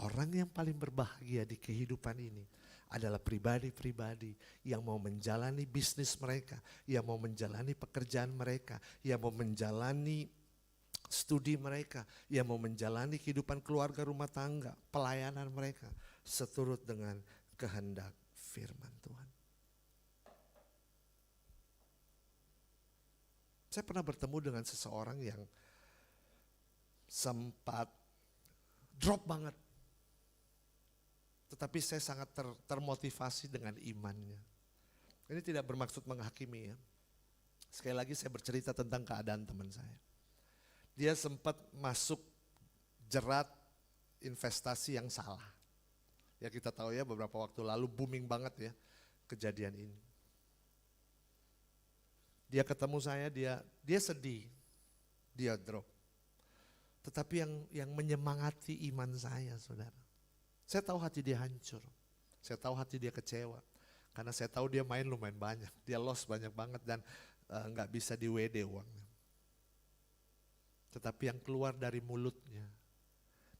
Orang yang paling berbahagia di kehidupan ini adalah pribadi-pribadi yang mau menjalani bisnis mereka, yang mau menjalani pekerjaan mereka, yang mau menjalani studi mereka, yang mau menjalani kehidupan keluarga rumah tangga, pelayanan mereka seturut dengan kehendak firman Tuhan. Saya pernah bertemu dengan seseorang yang sempat drop banget. Tetapi saya sangat termotivasi dengan imannya. Ini tidak bermaksud menghakimi ya. Sekali lagi saya bercerita tentang keadaan teman saya. Dia sempat masuk jerat investasi yang salah. Ya kita tahu ya beberapa waktu lalu booming banget ya kejadian ini. Dia ketemu saya, dia sedih, dia drop. Tetapi yang menyemangati iman saya, saudara. Saya tahu hati dia hancur, saya tahu hati dia kecewa. Karena saya tahu dia main lumayan banyak, dia loss banyak banget dan nggak bisa di WD uangnya. Tetapi yang keluar dari mulutnya,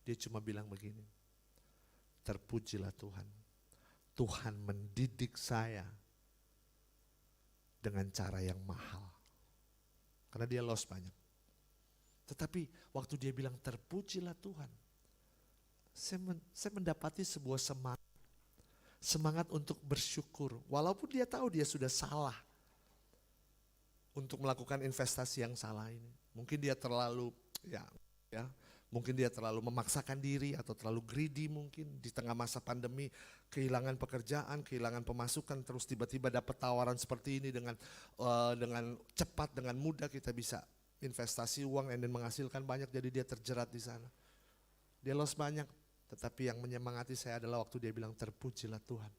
dia cuma bilang begini, terpujilah Tuhan. Tuhan mendidik saya dengan cara yang mahal. Karena dia loss banyak. Tetapi waktu dia bilang terpujilah Tuhan, saya mendapati sebuah semangat untuk bersyukur. Walaupun dia tahu dia sudah salah untuk melakukan investasi yang salah ini. Mungkin dia terlalu mungkin dia terlalu memaksakan diri atau terlalu greedy mungkin di tengah masa pandemi, kehilangan pekerjaan, kehilangan pemasukan, terus tiba-tiba dapat tawaran seperti ini dengan cepat, dengan mudah kita bisa investasi uang dan menghasilkan banyak, jadi dia terjerat di sana. Dia loss banyak. Tetapi yang menyemangati saya adalah waktu dia bilang terpujilah Tuhan.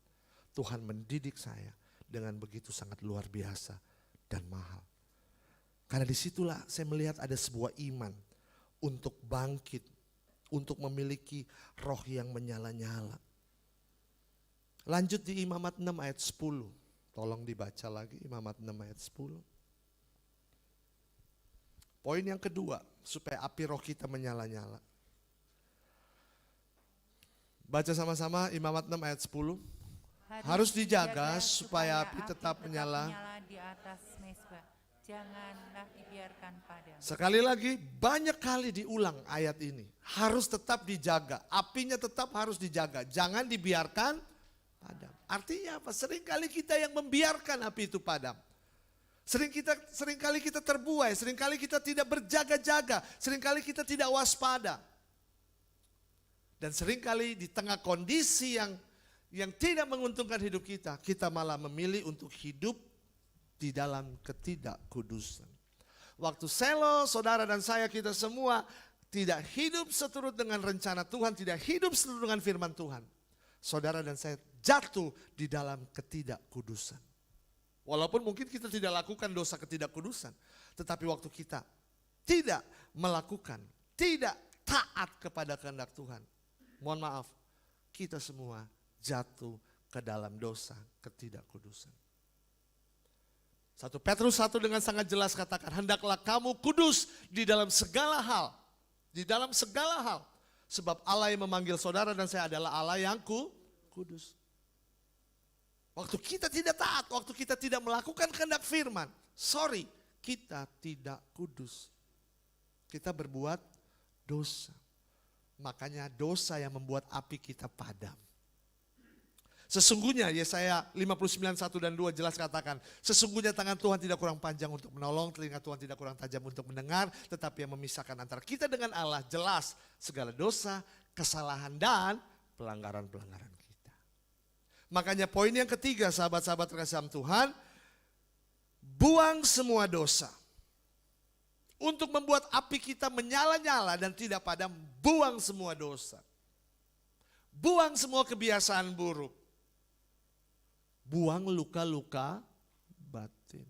Tuhan mendidik saya dengan begitu sangat luar biasa dan mahal. Karena disitulah saya melihat ada sebuah iman untuk bangkit, untuk memiliki roh yang menyala-nyala. Lanjut di Imamat 6 ayat 10. Tolong dibaca lagi Imamat 6 ayat 10. Poin yang kedua, supaya api roh kita menyala-nyala. Baca sama-sama Imamat 6 ayat 10. Harus dijaga supaya api tetap menyala di atas mezbah. Janganlah dibiarkan padam. Sekali lagi, banyak kali diulang ayat ini. Harus tetap dijaga, apinya tetap harus dijaga. Jangan dibiarkan padam. Artinya apa? Seringkali kita yang membiarkan api itu padam. Seringkali kita terbuai, seringkali kita tidak berjaga-jaga, seringkali kita tidak waspada. Dan seringkali di tengah kondisi yang tidak menguntungkan hidup kita, kita malah memilih untuk hidup di dalam ketidakkudusan. Waktu Selo, saudara dan saya, kita semua tidak hidup seturut dengan rencana Tuhan, tidak hidup seturut dengan firman Tuhan. Saudara dan saya jatuh di dalam ketidakkudusan. Walaupun mungkin kita tidak lakukan dosa ketidakkudusan, tetapi waktu kita tidak melakukan, tidak taat kepada kehendak Tuhan, mohon maaf, kita semua jatuh ke dalam dosa ketidakkudusan. 1 Petrus 1 dengan sangat jelas katakan, hendaklah kamu kudus di dalam segala hal. Di dalam segala hal. Sebab Allah yang memanggil saudara dan saya adalah Allah yang kudus. Waktu kita tidak taat, waktu kita tidak melakukan kehendak firman, kita tidak kudus. Kita berbuat dosa. Makanya dosa yang membuat api kita padam. Sesungguhnya Yesaya 59:1 dan 2 jelas katakan, sesungguhnya tangan Tuhan tidak kurang panjang untuk menolong, telinga Tuhan tidak kurang tajam untuk mendengar, tetapi yang memisahkan antara kita dengan Allah jelas segala dosa, kesalahan dan pelanggaran-pelanggaran kita. Makanya poin yang ketiga, sahabat-sahabat terkasih dalam Tuhan, buang semua dosa. Untuk membuat api kita menyala-nyala dan tidak padam, buang semua dosa. Buang semua kebiasaan buruk. Buang luka-luka batin.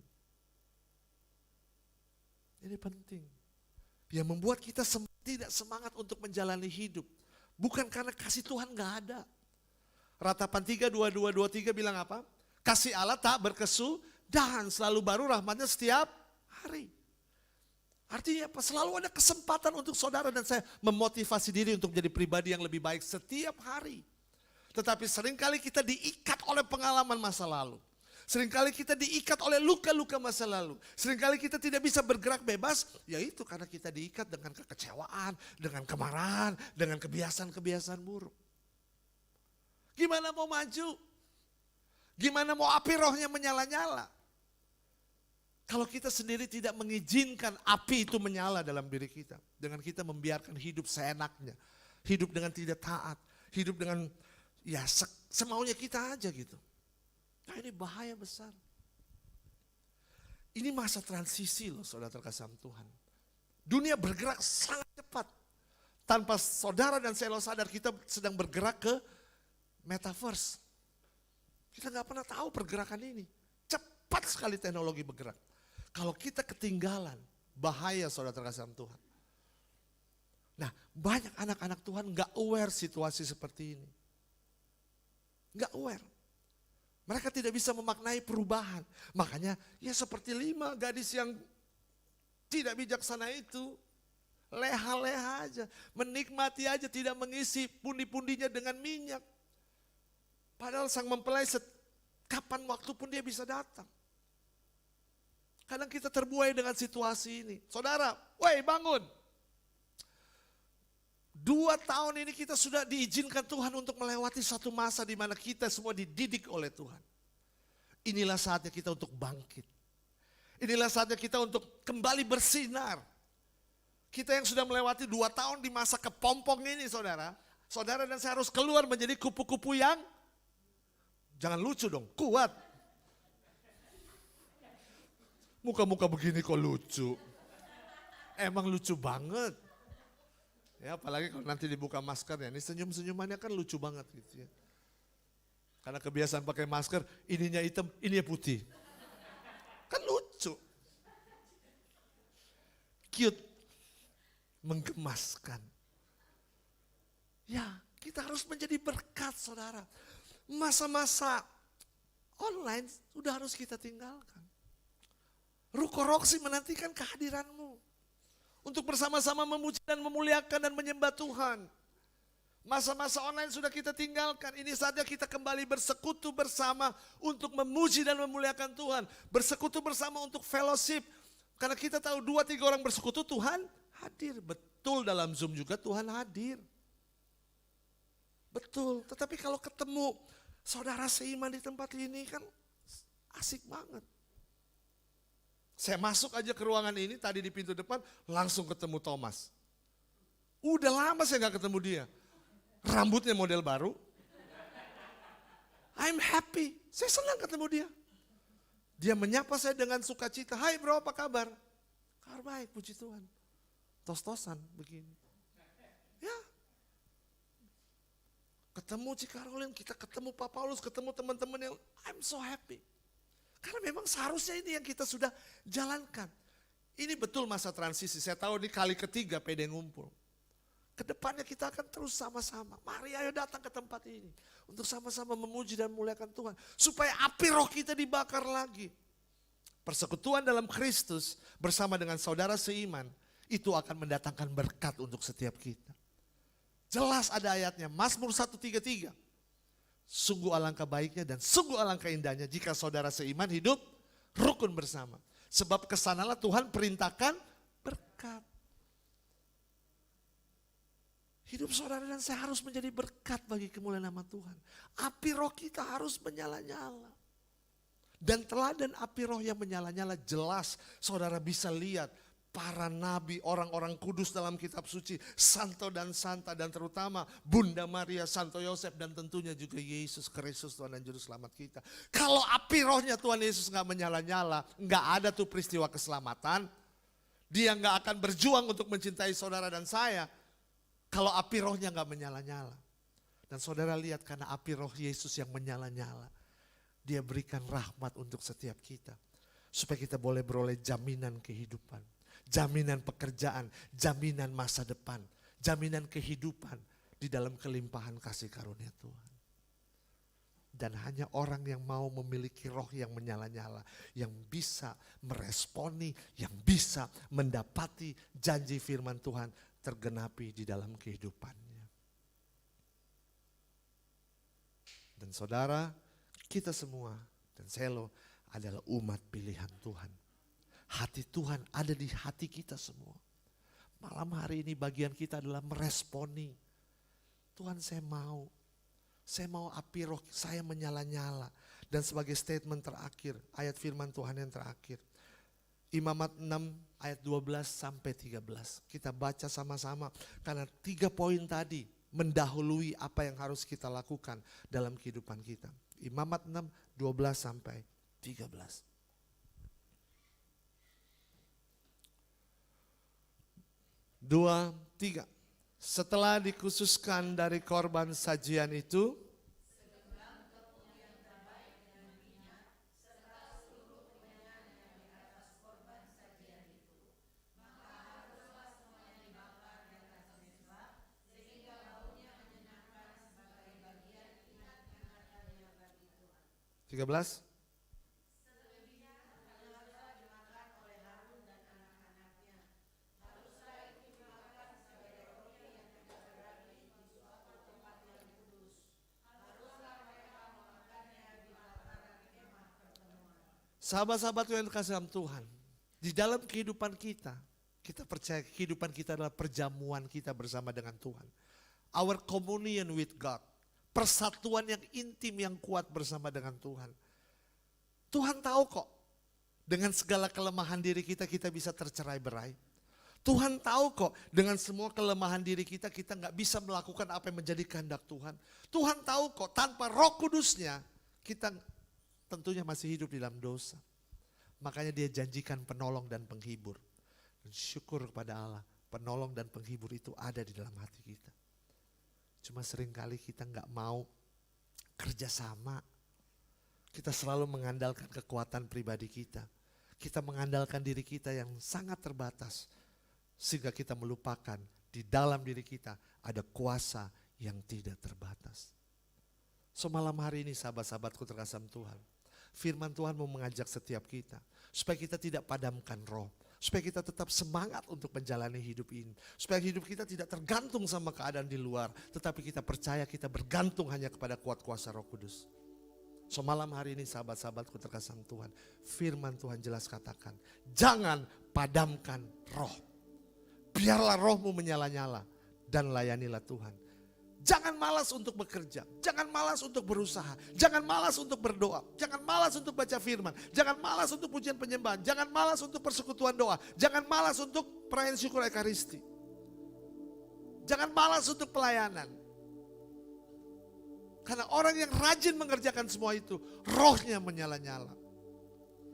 Ini penting. Yang membuat kita tidak semangat untuk menjalani hidup. Bukan karena kasih Tuhan gak ada. Ratapan 3:22-23 bilang apa? Kasih Allah tak berkesudahan, selalu baru rahmatnya setiap hari. Artinya apa? Selalu ada kesempatan untuk saudara dan saya memotivasi diri untuk menjadi pribadi yang lebih baik setiap hari. Tetapi seringkali kita diikat oleh pengalaman masa lalu. Seringkali kita diikat oleh luka-luka masa lalu. Seringkali kita tidak bisa bergerak bebas, yaitu karena kita diikat dengan kekecewaan, dengan kemarahan, dengan kebiasaan-kebiasaan buruk. Gimana mau maju? Gimana mau api rohnya menyala-nyala? Kalau kita sendiri tidak mengizinkan api itu menyala dalam diri kita. Dengan kita membiarkan hidup seenaknya. Hidup dengan tidak taat. Hidup dengan ya semaunya kita aja gitu. Nah ini bahaya besar. Ini masa transisi loh saudara terkasih Tuhan. Dunia bergerak sangat cepat. Tanpa saudara dan saya sadar kita sedang bergerak ke metaverse. Kita gak pernah tahu pergerakan ini. Cepat sekali teknologi bergerak. Kalau kita ketinggalan, bahaya saudara terkasih Tuhan. Nah banyak anak-anak Tuhan gak aware situasi seperti ini. Gak aware. Mereka tidak bisa memaknai perubahan. Makanya ya seperti 5 gadis yang tidak bijaksana itu. Leha-leha aja. Menikmati aja, tidak mengisi pundi-pundinya dengan minyak. Padahal sang mempelai kapan waktu pun dia bisa datang. Kadang kita terbuai dengan situasi ini. Saudara, woi bangun. 2 tahun ini kita sudah diizinkan Tuhan untuk melewati satu masa di mana kita semua dididik oleh Tuhan. Inilah saatnya kita untuk bangkit. Inilah saatnya kita untuk kembali bersinar. Kita yang sudah melewati 2 tahun di masa kepompong ini saudara. Saudara dan saya harus keluar menjadi kupu-kupu yang, jangan lucu dong, kuat. Muka-muka begini kok lucu. Emang lucu banget. Ya apalagi kalau nanti dibuka masker ya, ini senyum-senyumannya kan lucu banget gitu ya. Karena kebiasaan pakai masker, ininya hitam, ininya putih. Kan lucu. Cute. Menggemaskan. Ya kita harus menjadi berkat saudara. Masa-masa online sudah harus kita tinggalkan. Ruko Roksi menantikan kehadiranmu. Untuk bersama-sama memuji dan memuliakan dan menyembah Tuhan. Masa-masa online sudah kita tinggalkan. Ini saatnya kita kembali bersekutu bersama untuk memuji dan memuliakan Tuhan. Bersekutu bersama untuk fellowship. Karena kita tahu 2-3 orang bersekutu Tuhan hadir. Betul dalam Zoom juga Tuhan hadir. Betul. Tetapi kalau ketemu saudara seiman di tempat ini kan asik banget. Saya masuk aja ke ruangan ini, tadi di pintu depan, langsung ketemu Thomas. Udah lama saya gak ketemu dia. Rambutnya model baru. I'm happy, saya senang ketemu dia. Dia menyapa saya dengan sukacita. Hai bro, apa kabar? Kabar baik, puji Tuhan. Tos-tosan begini. Ya. Ketemu Ci Caroline, kita ketemu Pak Paulus, ketemu teman-teman yang I'm so happy. Karena memang seharusnya ini yang kita sudah jalankan. Ini betul masa transisi. Saya tahu ini kali ketiga PD ngumpul. Kedepannya kita akan terus sama-sama. Mari ayo datang ke tempat ini. Untuk sama-sama memuji dan memuliakan Tuhan. Supaya api roh kita dibakar lagi. Persekutuan dalam Kristus bersama dengan saudara seiman. Itu akan mendatangkan berkat untuk setiap kita. Jelas ada ayatnya. Mazmur 133. Sungguh alangkah baiknya dan sungguh alangkah indahnya jika saudara seiman hidup rukun bersama. Sebab kesanalah Tuhan perintahkan berkat. Hidup saudara dan saya harus menjadi berkat bagi kemuliaan nama Tuhan. Api roh kita harus menyala-nyala. Dan teladan api roh yang menyala-nyala jelas saudara bisa lihat. Para nabi, orang-orang kudus dalam kitab suci, Santo dan Santa dan terutama Bunda Maria, Santo Yosef dan tentunya juga Yesus Kristus Tuhan dan Juru Selamat kita. Kalau api rohnya Tuhan Yesus gak menyala-nyala, gak ada tuh peristiwa keselamatan. Dia gak akan berjuang untuk mencintai saudara dan saya. Kalau api rohnya gak menyala-nyala. Dan saudara lihat karena api roh Yesus yang menyala-nyala. Dia berikan rahmat untuk setiap kita. Supaya kita boleh beroleh jaminan kehidupan. Jaminan pekerjaan, jaminan masa depan, jaminan kehidupan di dalam kelimpahan kasih karunia Tuhan. Dan hanya orang yang mau memiliki roh yang menyala-nyala, yang bisa meresponi, yang bisa mendapati janji firman Tuhan tergenapi di dalam kehidupannya. Dan saudara, kita semua dan Selo adalah umat pilihan Tuhan. Hati Tuhan ada di hati kita semua. Malam hari ini bagian kita adalah meresponi. Tuhan, saya mau api roh saya menyala-nyala. Dan sebagai statement terakhir, ayat firman Tuhan yang terakhir. Imamat 6 ayat 12 sampai 13. Kita baca sama-sama karena 3 poin tadi mendahului apa yang harus kita lakukan dalam kehidupan kita. Imamat 6, 12 sampai 13. Dua, tiga. Setelah dikhususkan dari korban sajian itu, tiga belas. Sahabat-sahabat yang dikasihi dalam Tuhan, di dalam kehidupan kita percaya kehidupan kita adalah perjamuan kita bersama dengan Tuhan. Our communion with God. Persatuan yang intim yang kuat bersama dengan Tuhan. Tuhan tahu kok, dengan segala kelemahan diri kita bisa tercerai-berai. Tuhan tahu kok, dengan semua kelemahan diri kita gak bisa melakukan apa yang menjadi kehendak Tuhan. Tuhan tahu kok, tanpa Roh Kudusnya, kita tentunya masih hidup di dalam dosa. Makanya dia janjikan penolong dan penghibur. Dan syukur kepada Allah, penolong dan penghibur itu ada di dalam hati kita. Cuma seringkali kita gak mau kerjasama. Kita selalu mengandalkan kekuatan pribadi kita. Kita mengandalkan diri kita yang sangat terbatas. Sehingga kita melupakan di dalam diri kita ada kuasa yang tidak terbatas. So malam hari ini sahabat-sahabatku terkasih Tuhan. Firman Tuhan mau mengajak setiap kita. Supaya kita tidak padamkan roh. Supaya kita tetap semangat untuk menjalani hidup ini. Supaya hidup kita tidak tergantung sama keadaan di luar. Tetapi kita percaya kita bergantung hanya kepada kuat kuasa Roh Kudus. So malam hari ini sahabat-sahabatku terkasih Tuhan. Firman Tuhan jelas katakan. Jangan padamkan roh. Biarlah rohmu menyala-nyala. Dan layanilah Tuhan. Jangan malas untuk bekerja, jangan malas untuk berusaha, jangan malas untuk berdoa, jangan malas untuk baca firman, jangan malas untuk pujian penyembahan, jangan malas untuk persekutuan doa, jangan malas untuk perayaan syukur Ekaristi. Jangan malas untuk pelayanan. Karena orang yang rajin mengerjakan semua itu, rohnya menyala-nyala.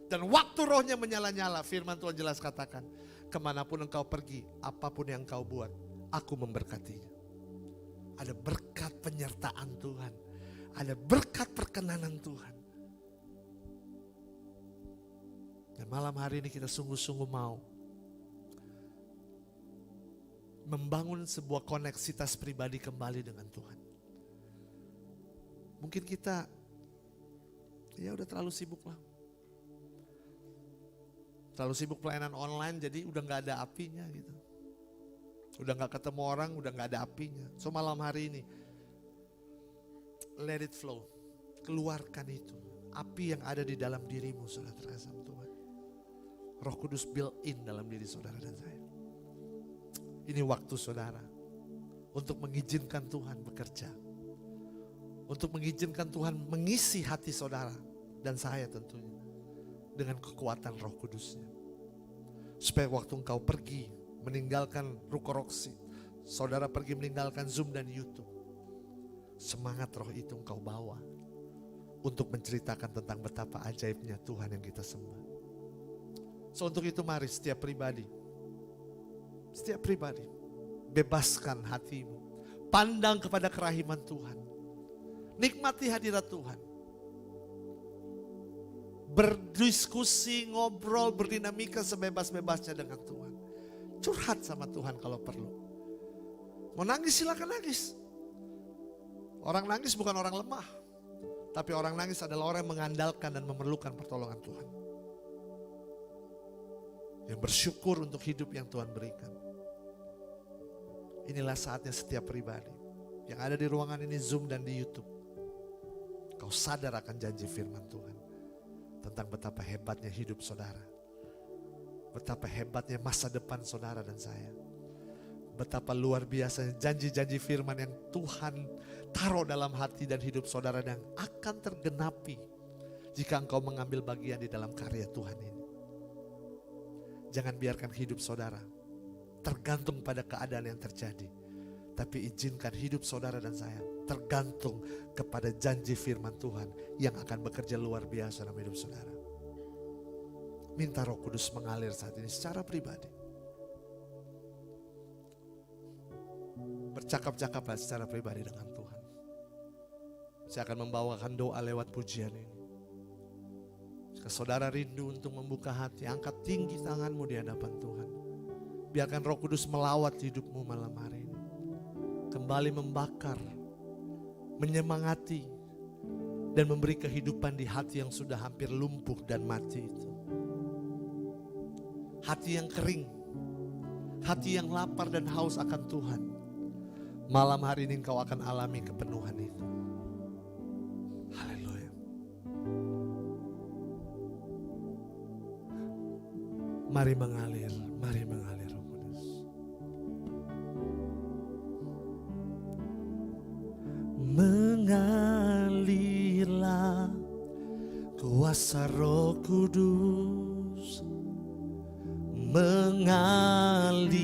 Dan waktu rohnya menyala-nyala, firman Tuhan jelas katakan, kemanapun engkau pergi, apapun yang engkau buat, aku memberkatinya. Ada berkat penyertaan Tuhan. Ada berkat perkenanan Tuhan. Dan malam hari ini kita sungguh-sungguh mau membangun sebuah koneksitas pribadi kembali dengan Tuhan. Mungkin kita ya udah terlalu sibuk lah. Terlalu sibuk pelayanan online jadi udah gak ada apinya gitu. Udah gak ketemu orang, udah gak ada apinya. So malam hari ini, let it flow. Keluarkan itu. Api yang ada di dalam dirimu, saudara terkasih Tuhan. Roh Kudus built in dalam diri saudara dan saya. Ini waktu saudara. Untuk mengizinkan Tuhan bekerja. Untuk mengizinkan Tuhan mengisi hati saudara. Dan saya tentunya. Dengan kekuatan Roh Kudusnya. Supaya waktu engkau pergi. Meninggalkan Rukoroksi. Saudara pergi meninggalkan Zoom dan YouTube. Semangat roh itu engkau bawa. Untuk menceritakan tentang betapa ajaibnya Tuhan yang kita sembah. So untuk itu mari setiap pribadi. Setiap pribadi. Bebaskan hatimu. Pandang kepada kerahiman Tuhan. Nikmati hadirat Tuhan. Berdiskusi, ngobrol, berdinamika sebebas-bebasnya dengan Tuhan. Curhat sama Tuhan kalau perlu. Mau nangis silakan nangis. Orang nangis bukan orang lemah. Tapi orang nangis adalah orang yang mengandalkan dan memerlukan pertolongan Tuhan. Yang bersyukur untuk hidup yang Tuhan berikan. Inilah saatnya setiap pribadi. Yang ada di ruangan ini Zoom dan di YouTube. engkau sadar akan janji firman Tuhan. Tentang betapa hebatnya hidup saudara. Betapa hebatnya masa depan saudara dan saya. Betapa luar biasanya janji-janji firman yang Tuhan taruh dalam hati dan hidup saudara yang akan tergenapi jika engkau mengambil bagian di dalam karya Tuhan ini. Jangan biarkan hidup saudara tergantung pada keadaan yang terjadi. Tapi izinkan hidup saudara dan saya tergantung kepada janji firman Tuhan yang akan bekerja luar biasa dalam hidup saudara. Minta Roh Kudus mengalir saat ini secara pribadi. Bercakap-cakaplah secara pribadi dengan Tuhan. Saya akan membawakan doa lewat pujian ini. Jika saudara rindu untuk membuka hati, angkat tinggi tanganmu di hadapan Tuhan. Biarkan Roh Kudus melawat hidupmu malam hari ini. Kembali membakar, menyemangati, dan memberi kehidupan di hati yang sudah hampir lumpuh dan mati itu. Hati yang kering, hati yang lapar dan haus akan Tuhan. Malam hari ini engkau akan alami kepenuhan itu. Haleluya. Mari mengalir Roh Kudus. Mengalirlah kuasa Roh Kudus. Mengalirlah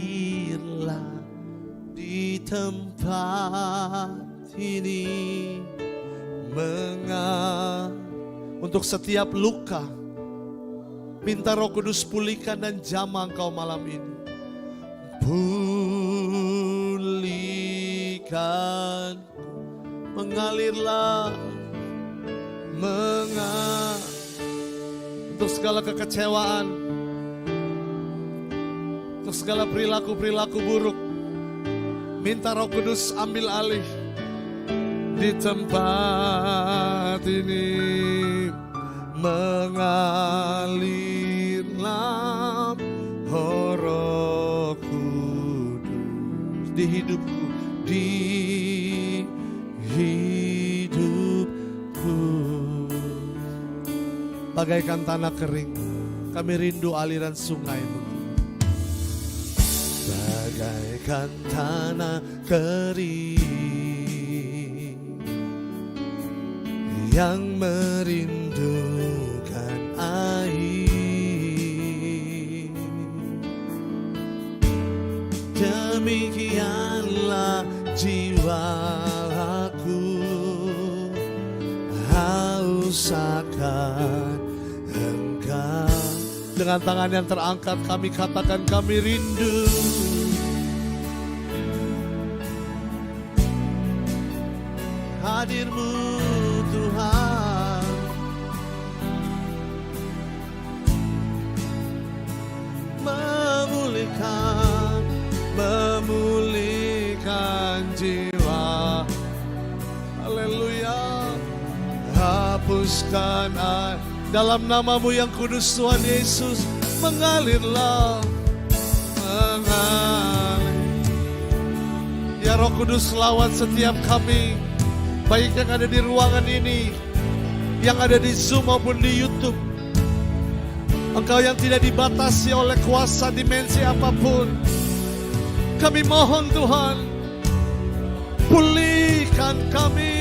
di tempat ini. Untuk setiap luka, minta Roh Kudus pulihkan dan jamah engkau malam ini. Pulihkan, mengalirlah, untuk segala kekecewaan, untuk segala perilaku-perilaku buruk. Minta Roh Kudus ambil alih di tempat ini. Mengalirlah Roh Kudus di hidupku, di hidupku. Bagaikan tanah kering, kami rindu aliran sungai-Mu. Bagaikan tanah kering yang merindukan air, demikianlah jiwaku haus akan Engkau. Dengan tangan yang terangkat kami katakan kami rindu. Hadir-Mu Tuhan, memulihkan jiwa. Haleluya. Hapuskan dalam nama-Mu yang kudus Tuhan Yesus. Mengalirlah, mengalir. Ya Roh Kudus, lawat setiap kami, baik yang ada di ruangan ini, yang ada di Zoom maupun di YouTube. Engkau yang tidak dibatasi oleh kuasa dimensi apapun. Kami mohon Tuhan, pulihkan kami.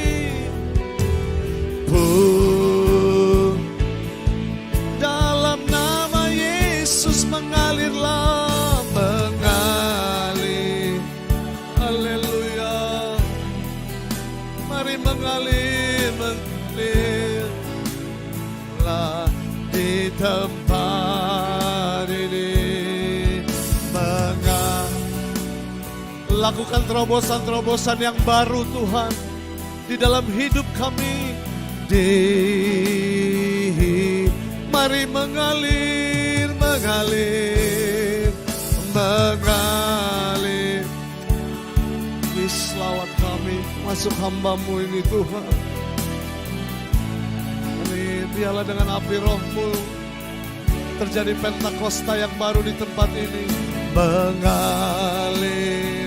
Dalam nama Yesus mengalirlah, mengalir. Haleluya. Mari mengalir, mengalirlah di tempat ini. Lakukan terobosan-terobosan yang baru Tuhan di dalam hidup kami. Mari mengalir, mengalir, mengalir. Selawat kami masuk hamba-Mu ini Tuhan. Biarlah dengan api Roh-Mu terjadi Pentakosta yang baru di tempat ini. Mengalirlah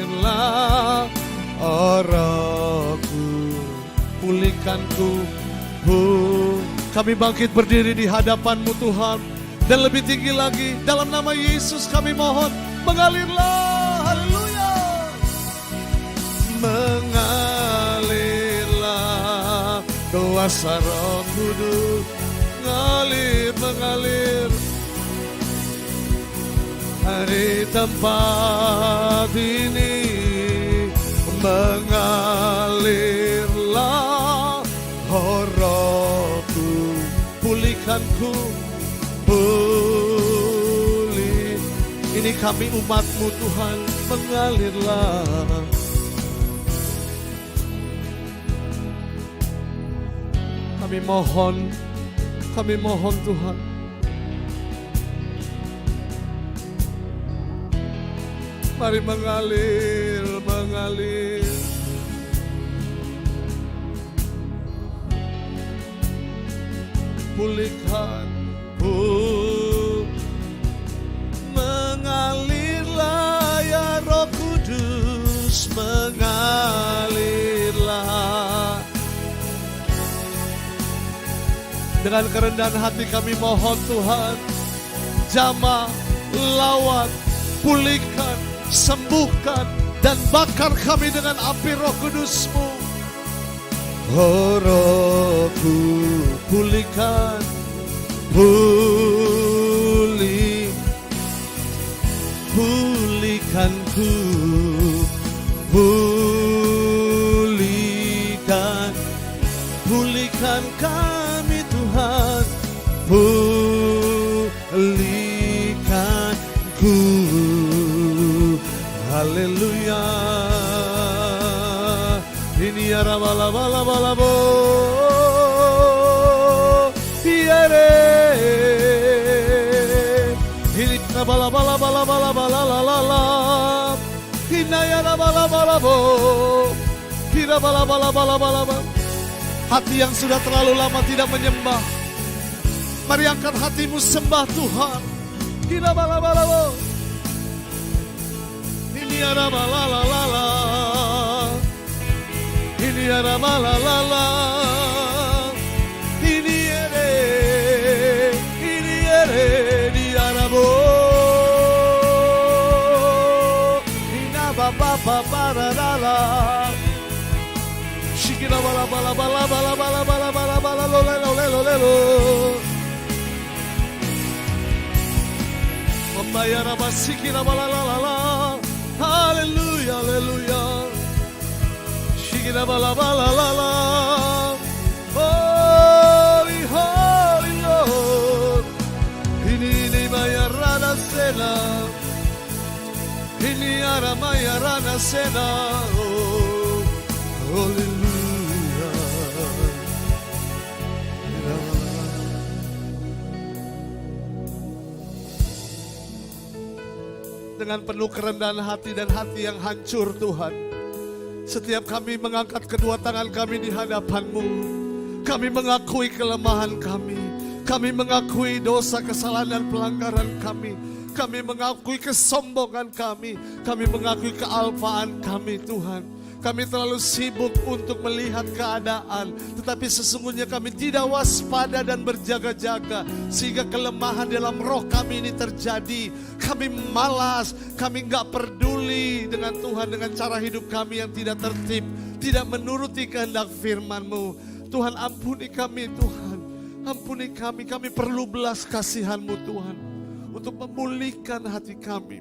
Rohku, pulihkanku Kami bangkit berdiri di hadapan-Mu Tuhan. Dan lebih tinggi lagi, dalam nama Yesus kami mohon, mengalirlah, haleluya. Mengalirlah kuasa Roh Kudus, mengalir di tempat ini. Mengalirlah, oh Rohku, pulihkanku, pulih. Ini kami umat-Mu Tuhan, mengalirlah. Kami mohon Tuhan. Mari mengalir, mengalir. Pulihkan, mengalirlah ya Roh Kudus, mengalirlah. Dengan kerendahan hati kami mohon Tuhan, jamah, lawat, pulihkan, sembuhkan, dan bakar kami dengan api Roh Kudus-Mu. Oh Rohku, pulihkan, pulihkanku, pulihkan kami Tuhan, pulihkanku. Haleluya. Ini ya bala-bala-bala-bo. Ini bala-bala-bala-bala-bala-la-la. Ini ya bala-bala-bo. Kira bala-bala-bala-bala. Hati yang sudah terlalu lama tidak menyembah, mari angkat hatimu sembah Tuhan. Kira bala-bala-bo. Ini ada bala-la-la-la. Ini ada bala-la-la. Ini ere di arabo. Ina ba-ba-ba-ba-ra-la-la. Shikira bala-bala-bala-bala-bala-bala-bala-bala lo-le-lo-le-lo-le-lo. Membayar apa sikira bala-la-la-la. Haleluya, haleluya. Shikira bala-bala-la-la. Holy, holy Lord. Ini bayarana sena. Ini ara bayarana sena. Oh, haleluya. Dengan penuh kerendahan hati dan hati yang hancur Tuhan, setiap kami mengangkat kedua tangan kami di hadapan-Mu, kami mengakui kelemahan kami mengakui dosa, kesalahan dan pelanggaran kami mengakui kesombongan kami mengakui kealpaan kami Tuhan. Kami terlalu sibuk untuk melihat keadaan, tetapi sesungguhnya kami tidak waspada dan berjaga-jaga, sehingga kelemahan dalam roh kami ini terjadi. Kami malas, kami gak peduli dengan Tuhan, dengan cara hidup kami yang tidak tertib, tidak menuruti kehendak firman-Mu. Tuhan, ampuni kami Tuhan, ampuni kami perlu belas kasihan-Mu Tuhan, untuk memulihkan hati kami.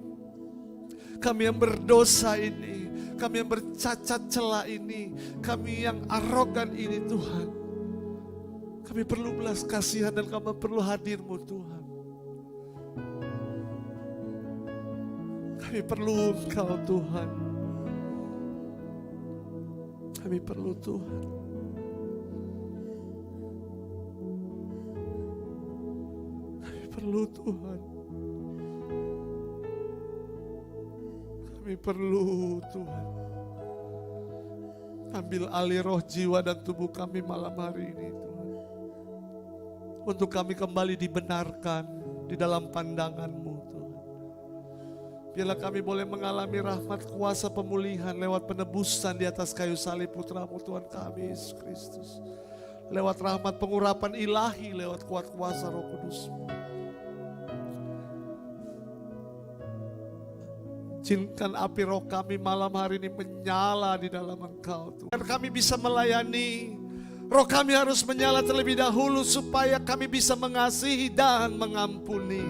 Kami yang berdosa ini, kami yang bercacat celah ini, kami yang arogan ini Tuhan. Kami perlu belas kasihan dan kami perlu hadir-Mu Tuhan. Kami perlu Engkau Tuhan. Kami perlu Tuhan. Kami perlu Tuhan. Kami perlu Tuhan. Ambil alih roh, jiwa dan tubuh kami malam hari ini Tuhan. Untuk kami kembali dibenarkan di dalam pandangan-Mu Tuhan. Biarlah kami boleh mengalami rahmat kuasa pemulihan lewat penebusan di atas kayu salib Putra-Mu Tuhan kami Yesus Kristus. lewat rahmat pengurapan ilahi, lewat kuat kuasa Roh Kudus. Izinkan api roh kami malam hari ini menyala di dalam Engkau Tuhan. Agar kami bisa melayani, roh kami harus menyala terlebih dahulu supaya kami bisa mengasihi dan mengampuni.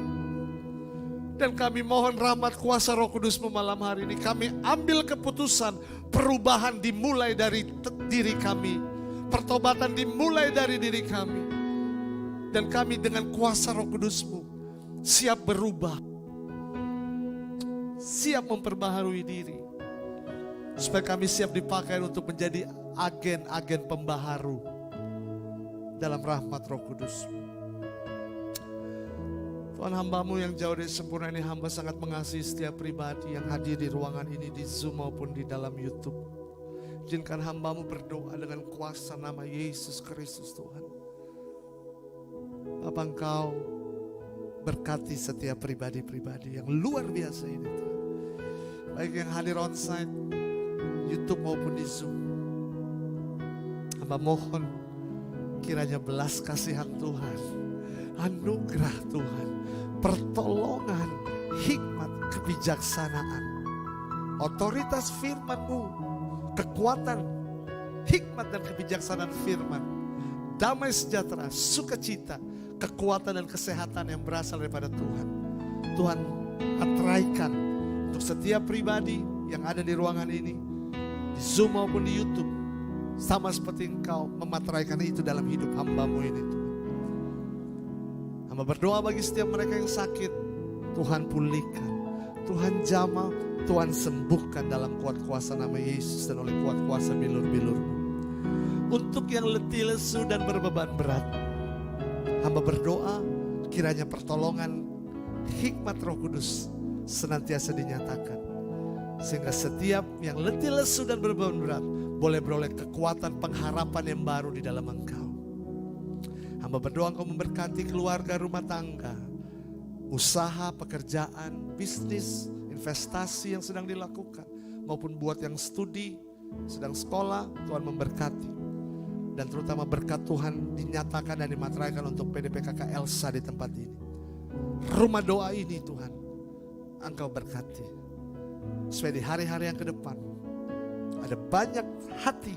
Dan kami mohon rahmat kuasa Roh Kudus malam hari ini. Kami ambil keputusan perubahan dimulai dari diri kami. Pertobatan dimulai dari diri kami. Dan kami dengan kuasa Roh Kudus-Mu siap berubah. Siap memperbaharui diri. Supaya kami siap dipakai untuk menjadi agen-agen pembaharu dalam rahmat Roh Kudus. Tuhan, hamba-Mu yang jauh dari sempurna ini, hamba sangat mengasihi setiap pribadi yang hadir di ruangan ini, di Zoom maupun di dalam YouTube. Izinkan hamba-Mu berdoa dengan kuasa nama Yesus Kristus Tuhan. Bapa, Engkau berkati setiap pribadi-pribadi yang luar biasa ini Tuhan. Baik yang hadir onsite, YouTube maupun di Zoom. Hamba mohon kiranya belas kasihan Tuhan, anugerah Tuhan, pertolongan, hikmat, kebijaksanaan, otoritas firman-Mu, kekuatan, hikmat dan kebijaksanaan firman, damai sejahtera, sukacita, kekuatan dan kesehatan yang berasal daripada Tuhan. Tuhan atraikan untuk setiap pribadi yang ada di ruangan ini, di Zoom maupun di YouTube, sama seperti Engkau memateraikan itu dalam hidup hamba-Mu ini Tuhan. Hamba berdoa bagi setiap mereka yang sakit, Tuhan pulihkan, Tuhan jamah, Tuhan sembuhkan dalam kuat kuasa nama Yesus dan oleh kuat kuasa bilur-bilur-Mu. Untuk yang letih lesu dan berbeban berat, hamba berdoa kiranya pertolongan hikmat Roh Kudus senantiasa dinyatakan. Sehingga setiap yang letih lesu dan berbeban berat boleh beroleh kekuatan pengharapan yang baru di dalam Engkau. Hamba berdoa Engkau memberkati keluarga, rumah tangga, usaha, pekerjaan, bisnis, investasi yang sedang dilakukan. Maupun buat yang studi, sedang sekolah, Tuhan memberkati. Dan terutama berkat Tuhan dinyatakan dan dimateraikan untuk PDPKK Elsa di tempat ini. Rumah doa ini Tuhan, Engkau berkati. Supaya di hari-hari yang ke depan ada banyak hati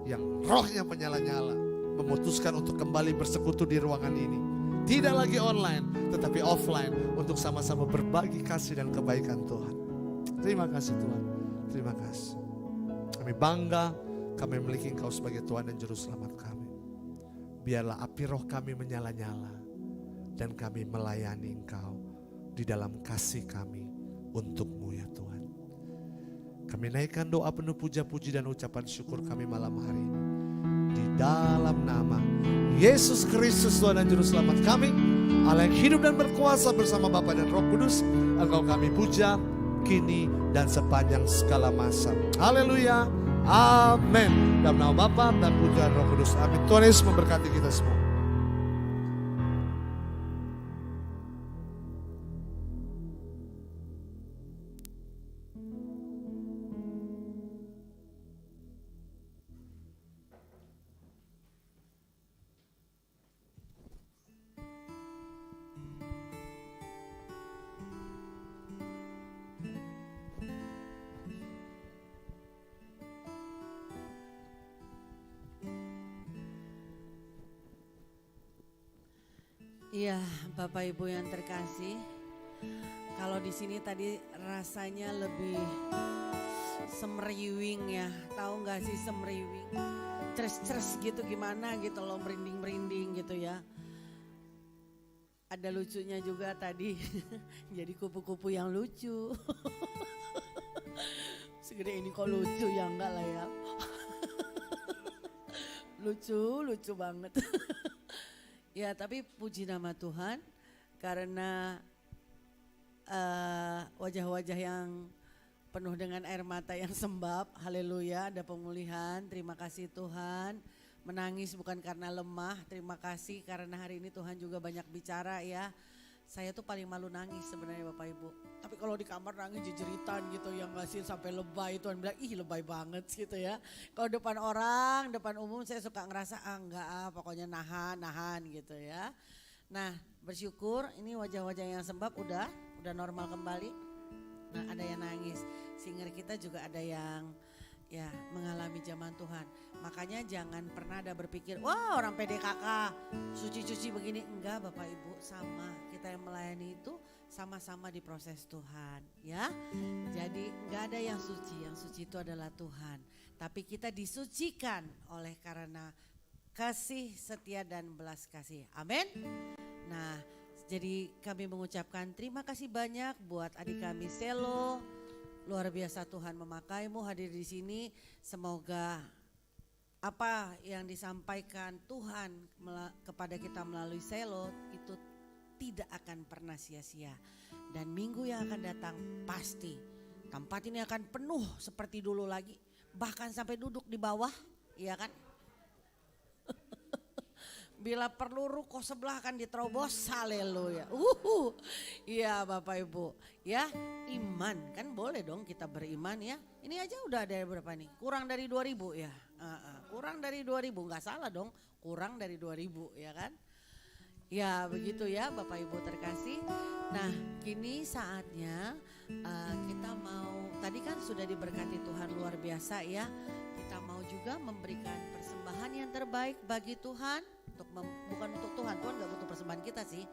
yang rohnya menyala-nyala, memutuskan untuk kembali bersekutu di ruangan ini. Tidak lagi online, tetapi offline, untuk sama-sama berbagi kasih dan kebaikan Tuhan. Terima kasih Tuhan, terima kasih. Kami bangga, kami memiliki Engkau sebagai Tuhan dan Juru Selamat kami. Biarlah api roh kami menyala-nyala, dan kami melayani Engkau di dalam kasih kami untuk-Mu ya Tuhan. Kami naikkan doa penuh puja-puji dan ucapan syukur kami malam hari ini. Di dalam nama Yesus Kristus Tuhan dan Juru Selamat kami, Allah yang hidup dan berkuasa bersama Bapa dan Roh Kudus, Engkau kami puja, kini dan sepanjang segala masa. Haleluya, amin. Dalam nama Bapa dan Putra dan Roh Kudus, amin. Tuhan Yesus memberkati kita semua. Iya, Bapak Ibu yang terkasih, kalau di sini tadi rasanya lebih semriwing ya, tahu nggak sih semriwing, ceres-ceres gitu gimana gitu loh, merinding-merinding gitu ya. Ada lucunya juga tadi, jadi kupu-kupu yang lucu. Segede ini kok lucu ya, enggak lah ya. Lucu banget. Ya, tapi puji nama Tuhan karena wajah-wajah yang penuh dengan air mata yang sembab, haleluya, ada pemulihan, terima kasih Tuhan. Menangis bukan karena lemah, terima kasih karena hari ini Tuhan juga banyak bicara ya. Saya tuh paling malu nangis sebenarnya Bapak Ibu. Tapi kalau di kamar nangis jejeritan gitu yang ngasih sampai lebay, Tuhan bilang ih lebay banget gitu ya. Kalau depan orang, depan umum saya suka ngerasa enggak pokoknya nahan gitu ya. Nah bersyukur ini wajah-wajah yang sembab udah normal kembali. Nah ada yang nangis, singer kita juga ada yang ya mengalami zaman Tuhan. Makanya jangan pernah ada berpikir wah orang PDKK suci-suci begini. Enggak Bapak Ibu, sama kita yang melayani itu sama-sama di proses Tuhan ya. Jadi enggak ada yang suci itu adalah Tuhan. Tapi kita disucikan oleh karena kasih setia dan belas kasih, amin. Nah jadi kami mengucapkan terima kasih banyak buat adik kami Selo. Luar biasa Tuhan memakaimu hadir di sini. Semoga apa yang disampaikan Tuhan kepada kita melalui Selo itu tidak akan pernah sia-sia. Dan minggu yang akan datang pasti tempat ini akan penuh seperti dulu lagi. Bahkan sampai duduk di bawah, iya kan? Bila perlu ruko sebelah akan diterobos, haleluya. Iya Bapak Ibu, ya iman kan boleh dong kita beriman ya. Ini aja udah ada berapa nih? Kurang dari 2.000 ya. Kurang dari 2.000, nggak salah dong. Kurang dari 2.000 ya kan? Ya begitu ya Bapak Ibu terkasih. Nah kini saatnya kita mau, tadi kan sudah diberkati Tuhan luar biasa ya. Kita mau juga memberikan persembahan yang terbaik bagi Tuhan. Bukan untuk Tuhan gak butuh persembahan kita sih.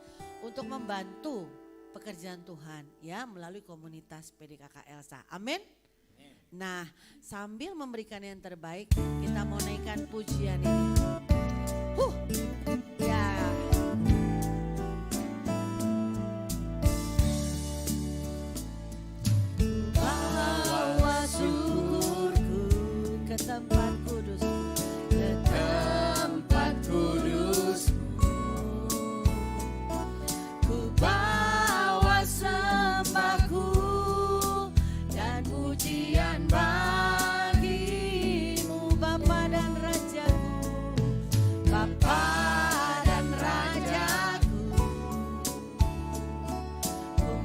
Untuk membantu pekerjaan Tuhan ya melalui komunitas PDKK Elsa. Amin. Nah sambil memberikan yang terbaik kita mau naikkan pujian ini. Ya. Bawa syukurku ke tempat kudus, ke tempat kudus. Ku bawa sembahku dan pujian bagimu, Bapa dan Rajaku, Bapa dan Rajaku.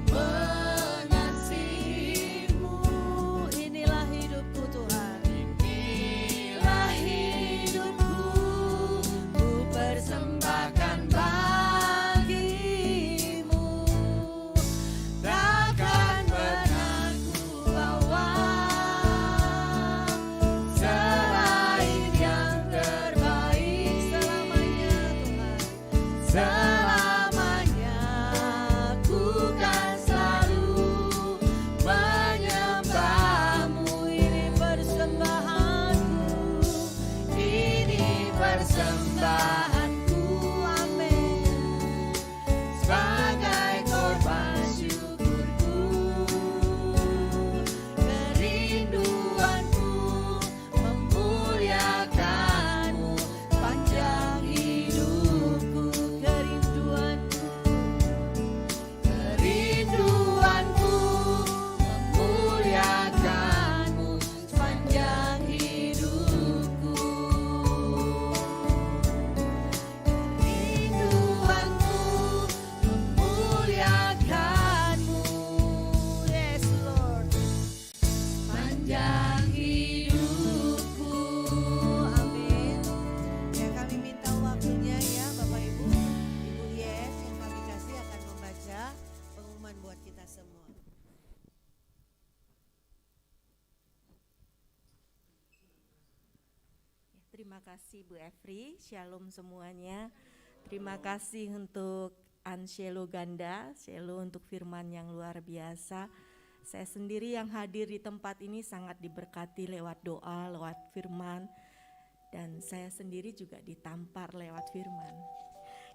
Ku mengasihimu, inilah hidupku Tuhan, inilah hidupku, ku persembahkan bagimu. Takkan pernah ku bawa selain yang terbaik selamanya Tuhan. Selamanya ku kan selalu menyembahmu. Ini persembahanku, ini persembahanku, amin. Sebagai korban syukurku, kerinduanku memuliakanmu panjang hidupku. Kerinduanku memuliakanmu sepanjang hidupku. Kerinduanku memuliakanmu, yes Lord, panjang hidupku, amin. Ya kami minta waktunya ya Bapak Ibu, Ibu Yes yang kami kasih akan membaca pengumuman buat kita semua. Terima kasih Bu Efri, shalom semuanya. Terima kasih untuk Anshelo Ganda, Shelo untuk firman yang luar biasa. Saya sendiri yang hadir di tempat ini sangat diberkati lewat doa, lewat firman. Dan saya sendiri juga ditampar lewat firman.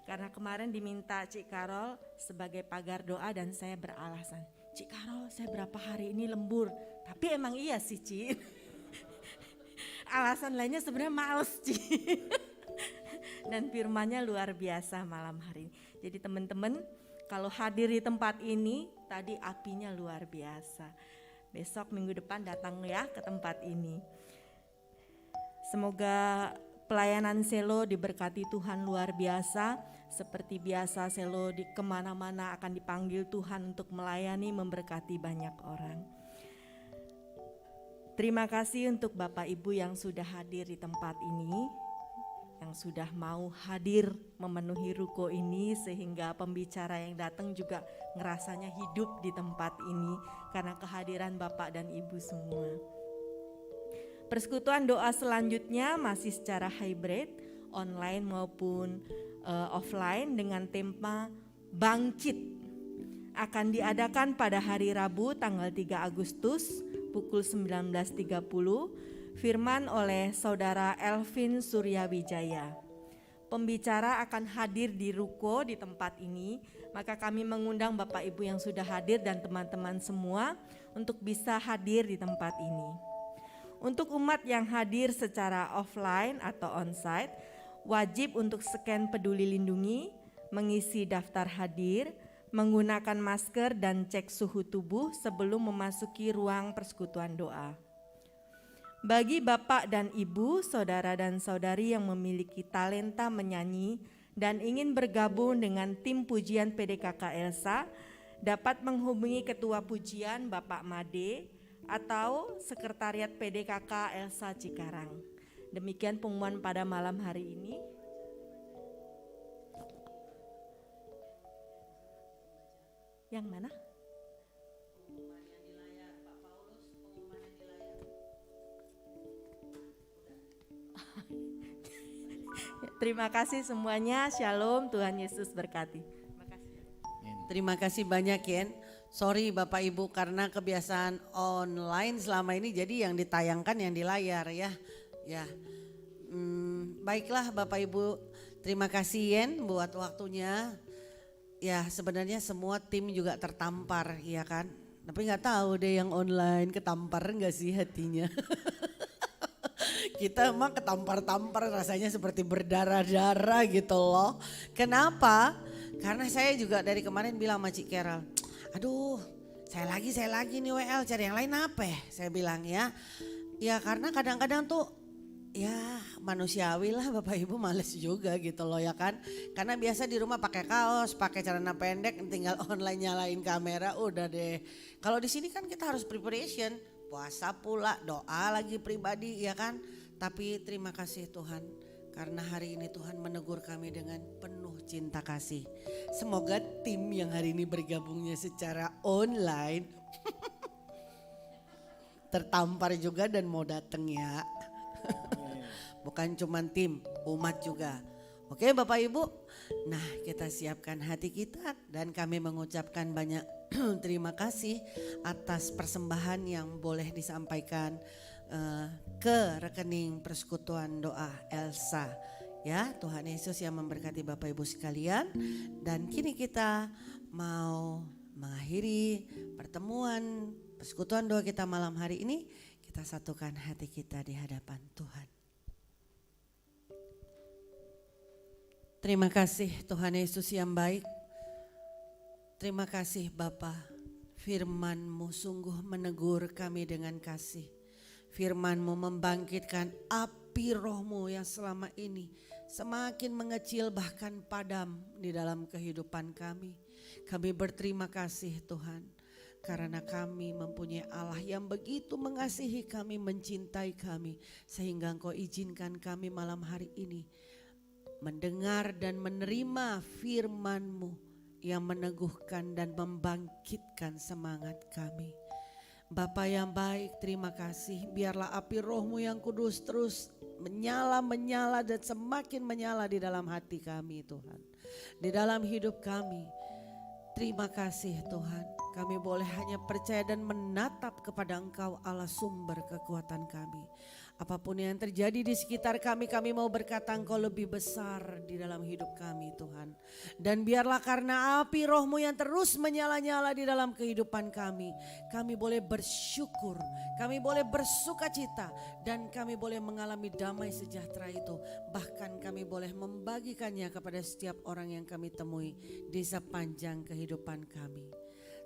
Karena kemarin diminta Cik Karol sebagai pagar doa dan saya beralasan, Cik Karol saya berapa hari ini lembur. Tapi emang iya sih Cik. Alasan lainnya sebenarnya males Cik. Dan firmannya luar biasa malam hari ini. Jadi teman-teman kalau hadir di tempat ini tadi apinya luar biasa. Besok minggu depan datang ya ke tempat ini. Semoga Pelayanan Selo diberkati Tuhan luar biasa. Seperti biasa Selo di kemana-mana akan dipanggil Tuhan untuk melayani, memberkati banyak orang. Terima kasih untuk Bapak Ibu yang sudah hadir di tempat ini, yang sudah mau hadir memenuhi ruko ini, sehingga pembicara yang datang juga ngerasanya hidup di tempat ini karena kehadiran Bapak dan Ibu semua. Persekutuan doa selanjutnya masih secara hybrid, online maupun offline dengan tema Bangkit. Akan diadakan pada hari Rabu tanggal 3 Agustus pukul 19.30. Firman oleh Saudara Elvin Suryawijaya. Pembicara akan hadir di ruko di tempat ini, maka kami mengundang Bapak Ibu yang sudah hadir dan teman-teman semua untuk bisa hadir di tempat ini. Untuk umat yang hadir secara offline atau onsite, wajib untuk scan Peduli Lindungi, mengisi daftar hadir, menggunakan masker dan cek suhu tubuh sebelum memasuki ruang persekutuan doa. Bagi Bapak dan Ibu, saudara dan saudari yang memiliki talenta menyanyi dan ingin bergabung dengan tim pujian PDKK Elsa, dapat menghubungi Ketua Pujian Bapak Made atau Sekretariat PDKK Elsa Cikarang. Demikian pengumuman pada malam hari ini. Yang mana? Terima kasih semuanya. Shalom, Tuhan Yesus berkati. Terima kasih banyak Yen. Sorry Bapak Ibu karena kebiasaan online selama ini jadi yang ditayangkan yang di layar ya. Ya, baiklah Bapak Ibu, terima kasih Yen buat waktunya. Ya sebenarnya semua tim juga tertampar ya kan. Tapi nggak tahu deh yang online ketampar nggak sih hatinya. Kita emang ketampar-tampar rasanya seperti berdarah-darah gitu loh. Kenapa? Karena saya juga dari kemarin bilang sama Cik Carol, aduh saya lagi nih WL, cari yang lain apa ya? Saya bilang ya. Ya karena kadang-kadang tuh ya manusiawi lah Bapak Ibu, males juga gitu loh ya kan. Karena biasa di rumah pakai kaos, pakai celana pendek, tinggal online nyalain kamera udah deh. Kalau di sini kan kita harus preparation, puasa pula, doa lagi pribadi ya kan. Tapi terima kasih Tuhan karena hari ini Tuhan menegur kami dengan penuh cinta kasih. Semoga tim yang hari ini bergabungnya secara online tertampar juga dan mau datang ya. Bukan cuma tim, umat juga. Oke Bapak Ibu, nah kita siapkan hati kita dan kami mengucapkan banyak terima kasih atas persembahan yang boleh disampaikan ke rekening persekutuan doa Elsa. Ya, Tuhan Yesus yang memberkati Bapak Ibu sekalian. Dan kini kita mau mengakhiri pertemuan persekutuan doa kita malam hari ini. Kita satukan hati kita di hadapan Tuhan. Terima kasih Tuhan Yesus yang baik. Terima kasih Bapa, firman-Mu sungguh menegur kami dengan kasih. Firman-Mu membangkitkan api Roh-Mu yang selama ini semakin mengecil bahkan padam di dalam kehidupan kami. Kami berterima kasih Tuhan karena kami mempunyai Allah yang begitu mengasihi kami, mencintai kami. Sehingga Engkau izinkan kami malam hari ini mendengar dan menerima firman-Mu yang meneguhkan dan membangkitkan semangat kami. Bapa yang baik, terima kasih. Biarlah api Roh-Mu yang kudus terus menyala dan semakin menyala di dalam hati kami Tuhan. Di dalam hidup kami. Terima kasih Tuhan. Kami boleh hanya percaya dan menatap kepada Engkau Allah sumber kekuatan kami. Apapun yang terjadi di sekitar kami, kami mau berkata Engkau lebih besar di dalam hidup kami Tuhan. Dan biarlah karena api Roh-Mu yang terus menyala-nyala di dalam kehidupan kami boleh bersyukur, kami boleh bersuka cita, dan kami boleh mengalami damai sejahtera itu. Bahkan kami boleh membagikannya kepada setiap orang yang kami temui di sepanjang kehidupan kami.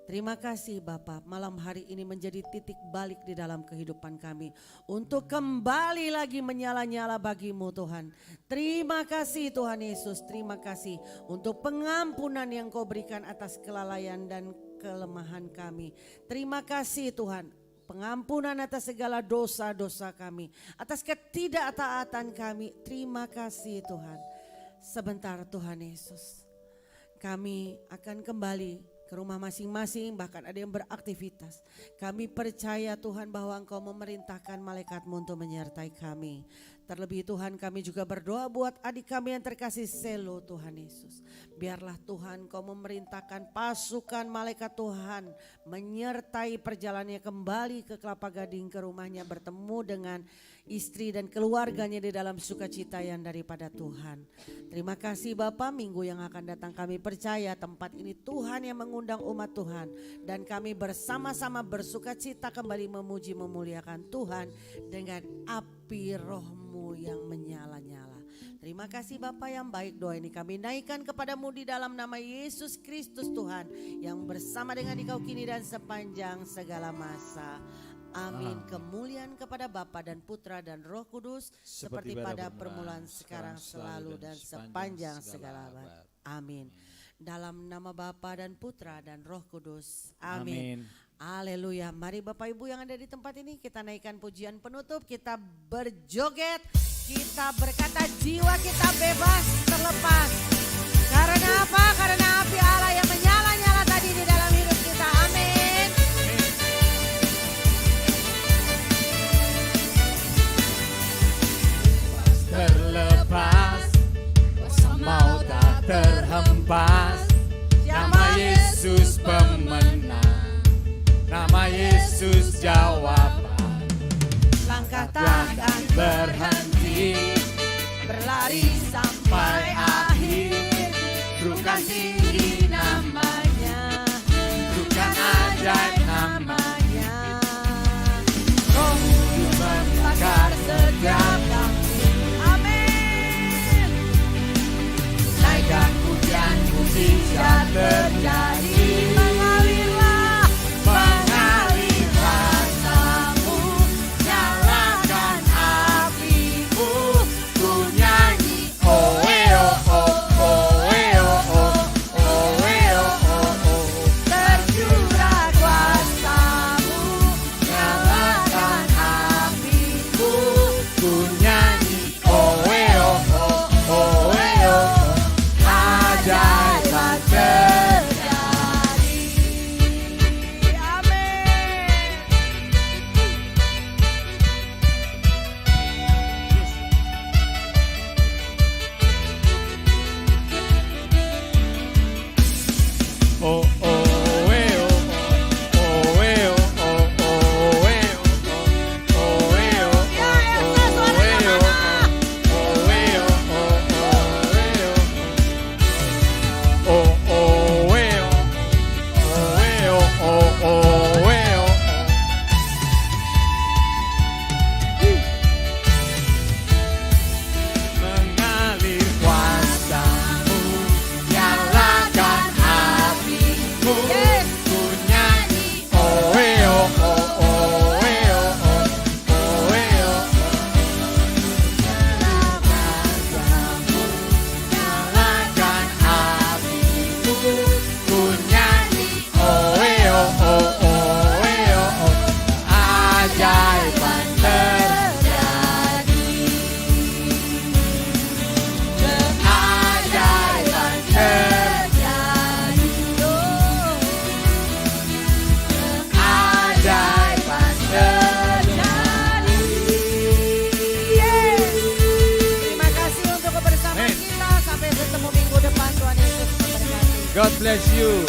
Terima kasih Bapa, malam hari ini menjadi titik balik di dalam kehidupan kami untuk kembali lagi menyala-nyala bagi-Mu Tuhan. Terima kasih Tuhan Yesus, terima kasih untuk pengampunan yang Kau berikan atas kelalaian dan kelemahan kami. Terima kasih Tuhan, pengampunan atas segala dosa-dosa kami, atas ketidaktaatan kami. Terima kasih Tuhan. Sebentar Tuhan Yesus, kami akan kembali ke rumah masing-masing, bahkan ada yang beraktivitas. Kami percaya Tuhan bahwa Engkau memerintahkan malaikat-Mu untuk menyertai kami. Terlebih Tuhan, kami juga berdoa buat adik kami yang terkasih Selo Tuhan Yesus. Biarlah Tuhan Kau memerintahkan pasukan malaikat Tuhan menyertai perjalanannya kembali ke Kelapa Gading, ke rumahnya, bertemu dengan istri dan keluarganya di dalam sukacita yang daripada Tuhan. Terima kasih Bapa, minggu yang akan datang kami percaya tempat ini Tuhan yang mengundang umat Tuhan. Dan kami bersama-sama bersukacita kembali memuji memuliakan Tuhan dengan api Roh-Mu yang menyala-nyala. Terima kasih Bapa yang baik, doa ini kami naikkan kepadamu di dalam nama Yesus Kristus Tuhan yang bersama dengan Dikau kini dan sepanjang segala masa. Amin. Kemuliaan kepada Bapa dan Putra dan Roh Kudus seperti pada permulaan, sekarang, selalu dan sepanjang segala abad. Amin. Dalam nama Bapa dan Putra dan Roh Kudus. Amin. Haleluya. Mari Bapak Ibu yang ada di tempat ini kita naikkan pujian penutup, kita berjoget, kita berkata jiwa kita bebas terlepas. Karena apa? Karena api Allah yang menyala-nyala tadi di dalam hidup kita. Amin. Terlepas, kuasa maut tak terhempas. Nama Yesus pemenang, nama Yesus jawaban. Langkah takkan berhenti, berlari sampai akhir. bukan tinggi namanya, bukan ajaib namanya. Roh Kudus membakar setiap kami. Amin. Naikkan pujian, mujizat terjadi. Mengalirlah, mengalir rasamu, nyalakan apimu. Ku nyanyi oh oh oh oh oh oh. Tercurah kuasamu, nyalakan apimu. Ku nyanyi oh oh oh oh. Ajaib terjadi. Amin. Oh oh eh oh oh eh oh oh oh eh oh eh oh mengalir kuasamu, nyalakan apimu. Ku nyanyi oh oh oh oh nyalakan apimu. Ku nyanyi oh oh oh. Ajaiban terjadi. Ajaiban terjadi. Ajaiban terjadi. Terima kasih untuk kebersamaan kita. Sampai bertemu minggu depan. Tuhan Yesus memberkati. God bless you.